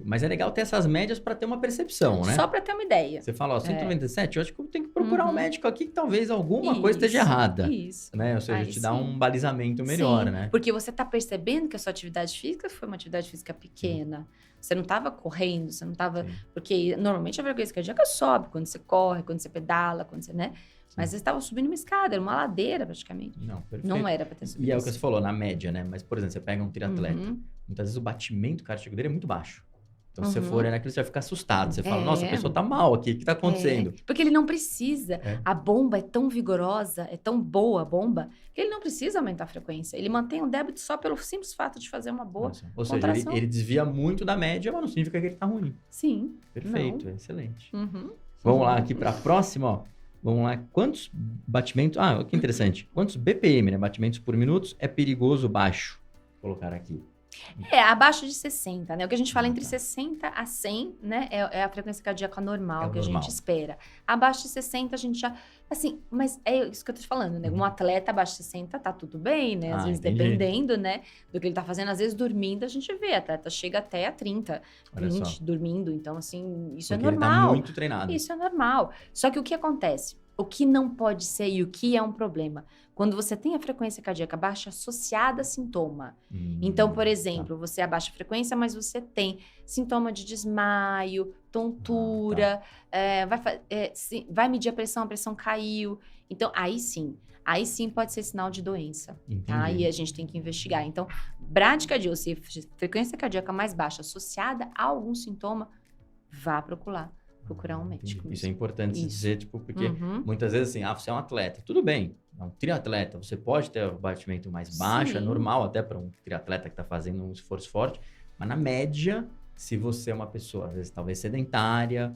Mas é legal ter essas médias para ter uma percepção, né? Só para ter uma ideia. Você fala, 197, eu acho que eu tenho que procurar um médico aqui que talvez alguma coisa esteja errada. Né? Ou seja, te dá um balizamento melhor, né? Porque você está percebendo que a sua atividade física foi uma atividade física pequena. Você não estava correndo, você não estava... Porque normalmente a frequência cardíaca sobe quando você corre, quando você pedala, quando você, né? Mas você estava subindo uma escada, era uma ladeira praticamente. Não era para ter subido. E é o que você falou, na média, né? Mas, por exemplo, você pega um triatleta, muitas vezes o batimento cardíaco dele é muito baixo. Então, se você for naquilo, você vai ficar assustado. Você fala, nossa, a pessoa tá mal aqui, o que tá acontecendo? Porque ele não precisa. A bomba é tão vigorosa, é tão boa a bomba, que ele não precisa aumentar a frequência. Ele mantém o débito só pelo simples fato de fazer uma boa Ou seja, ele desvia muito da média, mas não significa que ele tá ruim. Sim. Perfeito, excelente. Vamos lá, aqui pra próxima, ó. Vamos lá, quantos batimentos... que interessante. Quantos BPM, né? Batimentos por minuto é perigoso baixo? Vou colocar aqui. Abaixo de 60, né? O que a gente fala entre 60 a 100, né? É a frequência cardíaca normal que a gente espera. Abaixo de 60, a gente já... Assim, mas é isso que eu tô te falando, né? Um atleta abaixo de 60 tá tudo bem, né? Às vezes, dependendo, né? Do que ele tá fazendo. Às vezes, dormindo, a gente vê. Atleta chega até a 30, 20 dormindo. Então, assim, isso é normal. Ele tá muito treinado. Isso é normal. Só que o que acontece? O que não pode ser e o que é um problema? Quando você tem a frequência cardíaca baixa associada a sintoma. Então, por exemplo, você abaixa a frequência, mas você tem sintoma de desmaio, tontura, vai medir a pressão caiu. Então, aí sim pode ser sinal de doença. Tá? E a gente tem que investigar. Então, bradicardia, ou seja, frequência cardíaca mais baixa associada a algum sintoma, vá procurar procurar um médico. Isso é importante Isso. dizer, tipo, porque muitas vezes assim, você é um atleta, tudo bem, é um triatleta, você pode ter o batimento mais baixo, é normal até para um triatleta que está fazendo um esforço forte, mas na média, se você é uma pessoa, às vezes, talvez sedentária,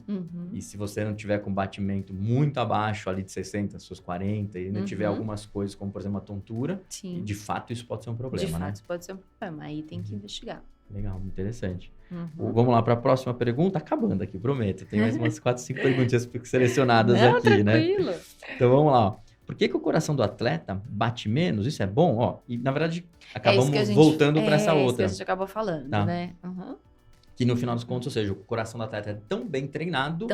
e se você não tiver com batimento muito abaixo, ali de 60, seus 40, e não tiver algumas coisas, como, por exemplo, uma tontura, de fato, isso pode ser um problema, né? Isso pode ser um problema. Aí tem que investigar. Legal, interessante. Vamos lá para a próxima pergunta. Acabando aqui, prometo. Tem mais umas 4, 5 perguntinhas selecionadas aqui, tranquilo. Né? Então, vamos lá. Por que o coração do atleta bate menos? Isso é bom? Ó, e, na verdade, acabamos voltando para essa outra. É isso que a gente acabou falando, né? Que no final dos contos, ou seja, o coração do atleta é tão bem treinado,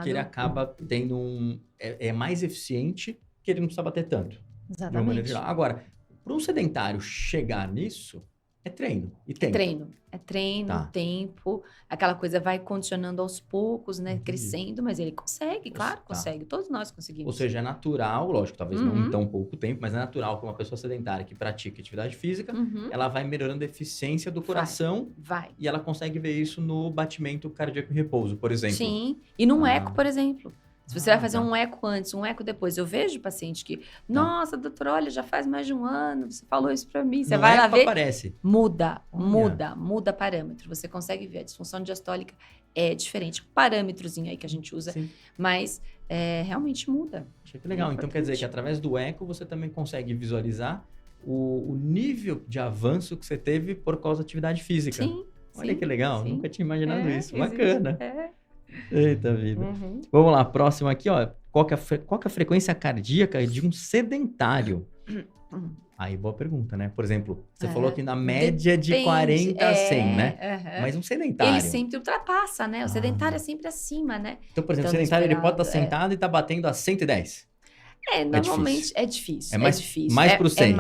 que ele acaba tendo é mais eficiente, que ele não precisa bater tanto. Exatamente. De uma maneira geral. Agora, para um sedentário chegar nisso, é treino e tempo. É treino, tempo, aquela coisa vai condicionando aos poucos, né? Crescendo, mas ele consegue, claro, consegue. Todos nós conseguimos. Ou seja, é natural, lógico, talvez não em tão pouco tempo, mas é natural que uma pessoa sedentária que pratica atividade física, ela vai melhorando a eficiência do coração. Vai. E ela consegue ver isso no batimento cardíaco em repouso, por exemplo. Sim, e num eco, por exemplo. Se você vai fazer um eco antes, um eco depois, eu vejo paciente que, nossa, doutor, olha, já faz mais de um ano, você falou isso pra mim, você vai lá ver, aparece. Muda parâmetro, você consegue ver, a disfunção diastólica é diferente, um parâmetrozinho aí que a gente usa, mas realmente muda. Achei que legal, então quer dizer que através do eco você também consegue visualizar o nível de avanço que você teve por causa da atividade física. Olha que legal, nunca tinha imaginado isso, bacana. Eita vida. Vamos lá, próximo aqui, ó. Qual que é a frequência cardíaca de um sedentário? Aí, boa pergunta, né? Por exemplo, você falou que na média de 40 a 100, né? Mas um sedentário... Ele sempre ultrapassa, né? O sedentário é sempre acima, né? Então, por exemplo, o sedentário ele pode estar sentado e tá batendo a 110. Normalmente é difícil. É mais, difícil. Mais pro 100,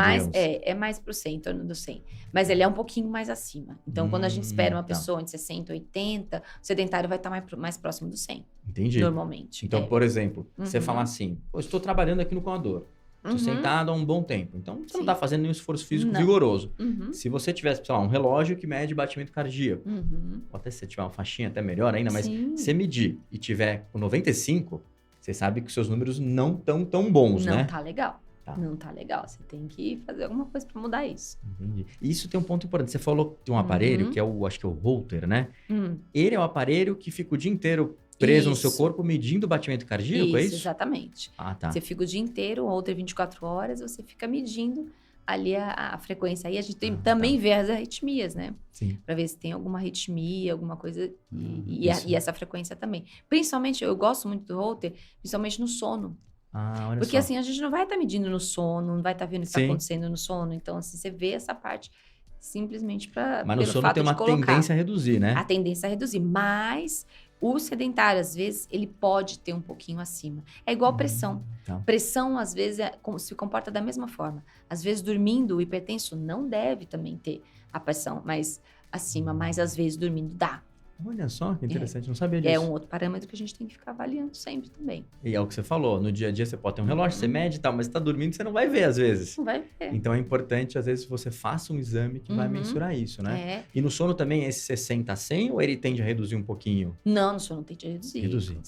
é mais pro 100, em torno do 100. Mas ele é um pouquinho mais acima. Então, quando a gente espera uma pessoa entre 60 e 80, o sedentário vai estar mais próximo do 100. Entendi. Normalmente. Então, por exemplo, você fala assim, eu estou trabalhando aqui no coador. Estou sentado há um bom tempo. Então, você não está fazendo nenhum esforço físico vigoroso. Se você tivesse, sei lá, um relógio que mede batimento cardíaco, ou até se você tiver uma faixinha, até melhor ainda, mas se você medir e tiver com 95, você sabe que os seus números não estão tão bons, né? Não tá legal. Não tá legal. Você tem que fazer alguma coisa para mudar isso. Entendi. E isso tem um ponto importante. Você falou de um aparelho que é acho que é o Holter, né? Ele é o aparelho que fica o dia inteiro preso no seu corpo, medindo o batimento cardíaco, é isso? Exatamente. Você fica o dia inteiro, o Holter 24 horas, você fica medindo ali a frequência. Aí a gente também vê as arritmias, né? Sim. Pra ver se tem alguma arritmia, alguma coisa. E essa frequência também. Principalmente, eu gosto muito do Holter, principalmente no sono. Olha Porque só. assim, a gente não vai estar medindo no sono, não vai estar vendo o que está acontecendo no sono. Então, assim, você vê essa parte simplesmente para. Mas no sono tem uma tendência a reduzir, né? A tendência a reduzir. Mas o sedentário, às vezes, ele pode ter um pouquinho acima. É igual pressão. Pressão, às vezes, se comporta da mesma forma. Às vezes, dormindo, o hipertenso não deve também ter a pressão mais acima, mas às vezes, dormindo, dá. Olha só, que interessante, não sabia disso. É um outro parâmetro que a gente tem que ficar avaliando sempre também. E é o que você falou, no dia a dia você pode ter um relógio, você mede e tal, mas você tá dormindo, você não vai ver às vezes. Não vai ver. Então é importante, às vezes, que você faça um exame que vai mensurar isso, né? E no sono também, esse 60 a 100 ou ele tende a reduzir um pouquinho? Não, no sono tende a reduzir.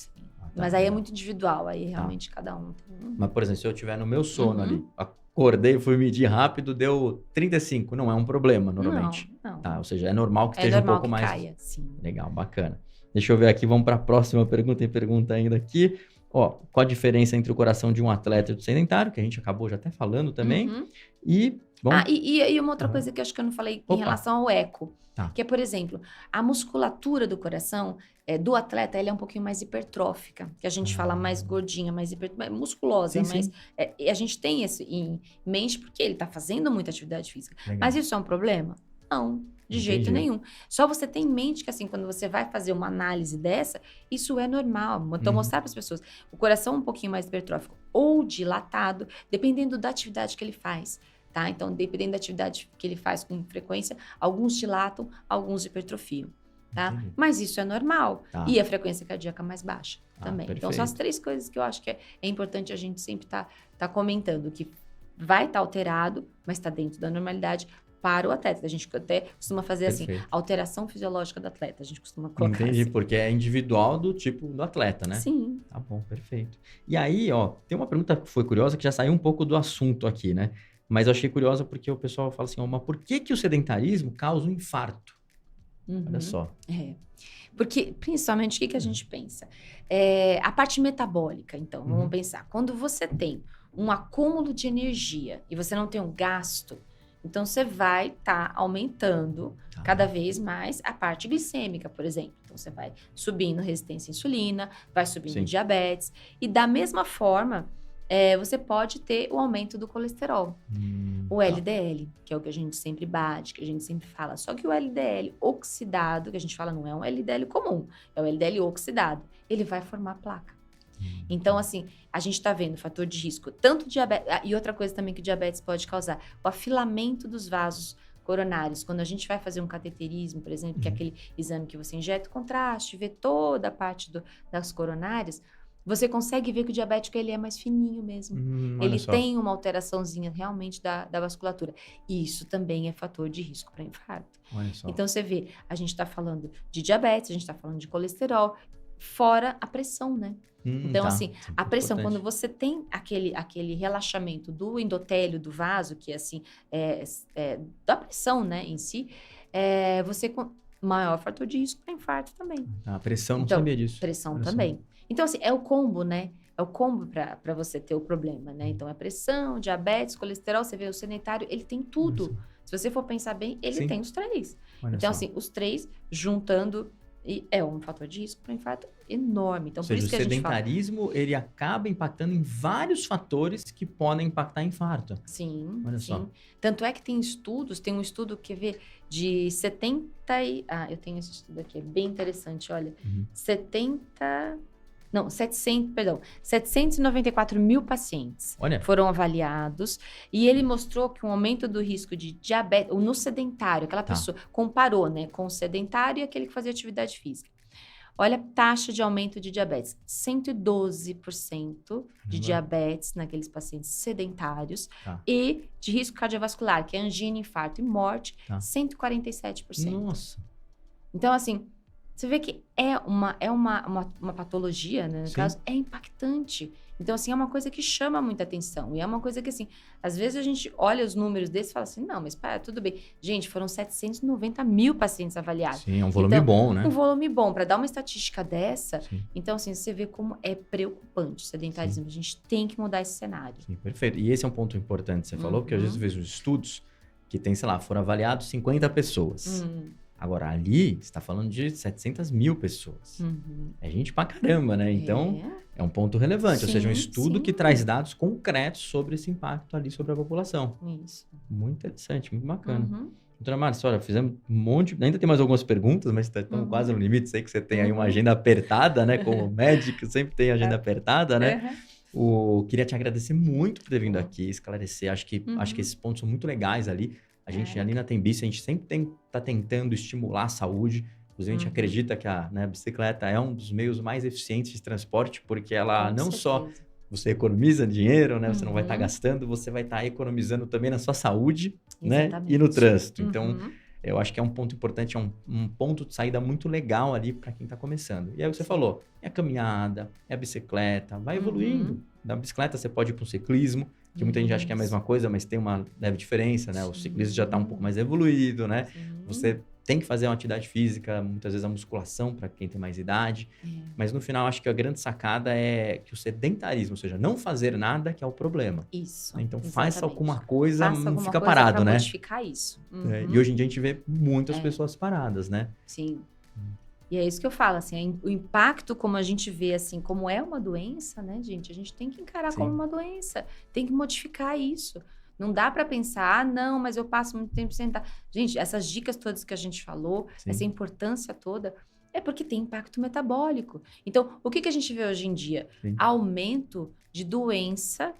Mas aí é muito individual, aí realmente cada um tem... Mas, por exemplo, se eu estiver no meu sono ali, acordei, fui medir rápido, deu 35, não é um problema, normalmente. Não. Ou seja, é normal que esteja um pouco mais... Caia, sim. Legal, bacana. Deixa eu ver aqui, vamos para a próxima pergunta. Tem pergunta ainda aqui. Qual a diferença entre o coração de um atleta e do sedentário, que a gente acabou já até falando também. E uma outra coisa que eu acho que eu não falei em relação ao eco. Que é, por exemplo, a musculatura do coração do atleta, ela é um pouquinho mais hipertrófica. Que a gente fala mais gordinha, mais musculosa. Mas a gente tem isso em mente porque ele está fazendo muita atividade física. Legal. Mas isso é um problema? Não. De jeito nenhum. Só você tem em mente que, assim, quando você vai fazer uma análise dessa, isso é normal. Então, mostrar para as pessoas. O coração um pouquinho mais hipertrófico ou dilatado, dependendo da atividade que ele faz, tá? Então, dependendo da atividade que ele faz com frequência, alguns dilatam, alguns hipertrofiam, tá? Mas isso é normal. E a frequência cardíaca mais baixa também. Perfeito. Então, são as 3 coisas que eu acho que é importante a gente sempre tá comentando, que vai estar alterado, mas está dentro da normalidade, para o atleta. A gente até costuma fazer Perfeito. assim, alteração fisiológica do atleta. A gente costuma colocar Entendi, assim. porque é individual do tipo do atleta, né? Sim. Tá bom, perfeito. E aí, ó, tem uma pergunta que foi curiosa, que já saiu um pouco do assunto aqui, né? Mas eu achei curiosa porque o pessoal fala assim, ó, mas por que o sedentarismo causa um infarto? Olha só. Porque, principalmente, o que a gente pensa? A parte metabólica, então, vamos pensar. Quando você tem um acúmulo de energia e você não tem um gasto, então você vai estar aumentando cada vez mais a parte glicêmica, por exemplo. Então você vai subindo resistência à insulina, vai subindo diabetes. E da mesma forma, você pode ter o aumento do colesterol. O LDL, que é o que a gente sempre bate, que a gente sempre fala. Só que o LDL oxidado, que a gente fala não é um LDL comum, é o LDL oxidado. Ele vai formar placa. Então, assim, a gente tá vendo fator de risco, tanto diabetes... E outra coisa também que o diabetes pode causar, o afilamento dos vasos coronários. Quando a gente vai fazer um cateterismo, por exemplo, que é aquele exame que você injeta o contraste, vê toda a parte das coronárias, você consegue ver que o diabético ele é mais fininho mesmo. Ele tem uma alteraçãozinha realmente da vasculatura. E isso também é fator de risco para infarto. Então, você vê, a gente está falando de diabetes, a gente está falando de colesterol, fora a pressão, né? Então, assim, a pressão, quando você tem aquele relaxamento do endotélio do vaso, que assim, da pressão, né, em si, você maior fator de risco para infarto também. A pressão, não sabia disso. Pressão também. Então, assim, é o combo, né? É o combo para você ter o problema, né? Então, é pressão, diabetes, colesterol, você vê o sedentário, ele tem tudo. Se você for pensar bem, ele tem os três. Então, assim, os três juntando... E é um fator de risco para infarto enorme. Então, Ou seja, por isso que o sedentarismo, ele acaba impactando em vários fatores que podem impactar em infarto. Sim, Olha só. Tanto é que tem estudos, tem um estudo, quer ver, de 70 e... eu tenho esse estudo aqui, é bem interessante, olha. 794 mil pacientes foram avaliados e ele mostrou que um aumento do risco de diabetes, no sedentário, aquela pessoa comparou, né, com o sedentário e aquele que fazia atividade física. Olha a taxa de aumento de diabetes, 112% de diabetes naqueles pacientes sedentários e de risco cardiovascular, que é angina, infarto e morte, 147%. Nossa! Então, assim, você vê que é uma patologia, né? No caso, é impactante. Então, assim, é uma coisa que chama muita atenção. E é uma coisa que, assim, às vezes a gente olha os números desses e fala assim, não, mas pera, tudo bem. Gente, foram 790 mil pacientes avaliados. Sim, é um volume bom, né? Um volume bom. Para dar uma estatística dessa, então, assim, você vê como é preocupante o sedentarismo. A gente tem que mudar esse cenário. Sim, perfeito. E esse é um ponto importante que você falou, porque às vezes eu vejo estudos que tem, sei lá, foram avaliados 50 pessoas. Agora, ali, você está falando de 700 mil pessoas. É gente pra caramba, né? Então, é um ponto relevante. Ou seja, um estudo que traz dados concretos sobre esse impacto ali sobre a população. Isso. Muito interessante, muito bacana. Doutora Márcia, olha, fizemos um monte... Ainda tem mais algumas perguntas, mas estamos quase no limite. Sei que você tem aí uma agenda apertada, né? Como médico, sempre tem agenda apertada, né? Queria te agradecer muito por ter vindo aqui, esclarecer. Acho que esses pontos são muito legais ali. A gente ali na Tembici, a gente sempre está tentando estimular a saúde. Inclusive, a gente acredita que a bicicleta é um dos meios mais eficientes de transporte, porque ela não só você economiza dinheiro, né? Você não vai estar gastando, você vai estar economizando também na sua saúde, né? E no trânsito. Então, eu acho que é um ponto importante, é um ponto de saída muito legal ali para quem está começando. E aí você falou, é a caminhada, é a bicicleta, vai evoluindo. Da bicicleta você pode ir para o ciclismo, que muita gente acha que é a mesma coisa, mas tem uma leve diferença, né? O ciclismo já está um pouco mais evoluído, né? Você tem que fazer uma atividade física, muitas vezes a musculação para quem tem mais idade. Mas no final, acho que a grande sacada é que o sedentarismo, ou seja, não fazer nada que é o problema. Isso. Então, faça alguma coisa, não fica parado, né? Modificar isso. E hoje em dia a gente vê muitas pessoas paradas, né? Sim. E é isso que eu falo, assim, o impacto como a gente vê, assim, como é uma doença, né, gente? A gente tem que encarar como uma doença, tem que modificar isso. Não dá para pensar, não, mas eu passo muito tempo sentado. Gente, essas dicas todas que a gente falou, essa importância toda, é porque tem impacto metabólico. Então, o que a gente vê hoje em dia? Aumento de doença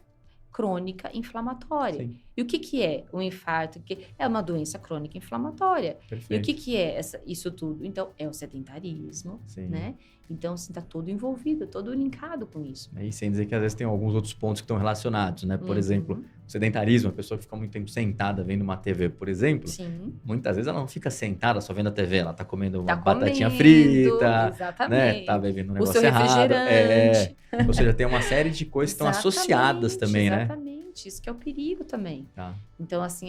crônica inflamatória. E o que é o infarto? Que é uma doença crônica inflamatória. Perfeito. E o que é isso tudo? Então, é o sedentarismo, Sim. né? Então, assim, tá todo envolvido, todo linkado com isso. E sem dizer que às vezes tem alguns outros pontos que estão relacionados, né? Por exemplo, o sedentarismo, a pessoa que fica muito tempo sentada vendo uma TV, por exemplo, Sim. muitas vezes ela não fica sentada só vendo a TV, ela tá comendo uma Tá batatinha comendo, frita, exatamente. né? Tá bebendo um O negócio seu errado. refrigerante. Ou seja, tem uma série de coisas que estão associadas também, né? Exatamente, isso que é o perigo também. Tá. Então, assim,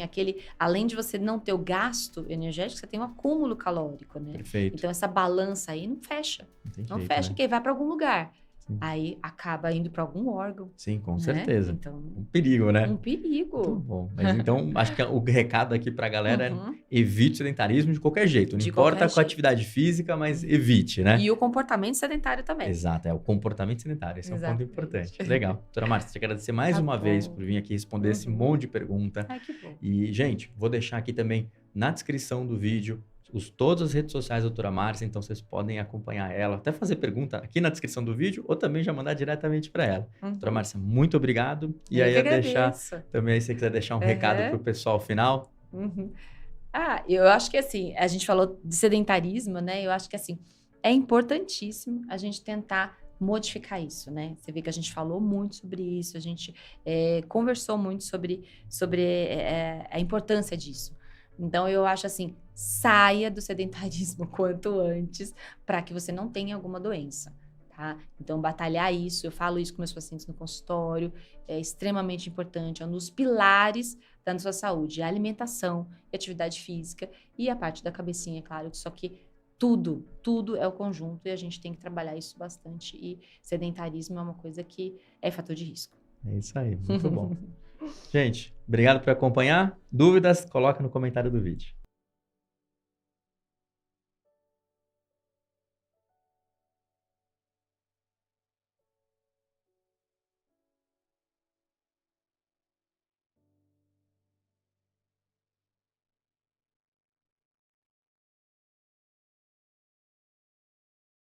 além de você não ter o gasto energético, você tem um acúmulo calórico, né? Perfeito. Então, essa balança aí não fecha. Não jeito, fecha, né? porque vai para algum lugar. Sim. Aí acaba indo para algum órgão. Sim, com né? certeza. Então, um perigo, né? Um perigo. Muito bom. Mas então, acho que o recado aqui pra galera é evite o sedentarismo de qualquer jeito. Não importa com a atividade física, mas evite, né? E o comportamento sedentário também. Exato, é o comportamento sedentário. Esse é um ponto importante. Legal. Doutora Márcia, te agradecer mais uma vez por vir aqui responder esse monte de pergunta. Ai, que bom. E, gente, vou deixar aqui também na descrição do vídeo todas as redes sociais da doutora Márcia, então vocês podem acompanhar ela, até fazer pergunta aqui na descrição do vídeo ou também já mandar diretamente para ela. Doutora Márcia, muito obrigado. E aí, deixar também, aí, se você quiser deixar um recado para o pessoal final. Eu acho que assim, a gente falou de sedentarismo, né? Eu acho que assim, é importantíssimo a gente tentar modificar isso, né? Você vê que a gente falou muito sobre isso, a gente conversou muito sobre a importância disso. Então, eu acho assim, saia do sedentarismo quanto antes para que você não tenha alguma doença, tá? Então, batalhar isso, eu falo isso com meus pacientes no consultório, é extremamente importante, é um dos pilares da nossa saúde, a alimentação e atividade física e a parte da cabecinha, claro, só que tudo é o conjunto e a gente tem que trabalhar isso bastante e sedentarismo é uma coisa que é fator de risco. É isso aí, muito bom. Gente, obrigado por acompanhar. Dúvidas, coloca no comentário do vídeo.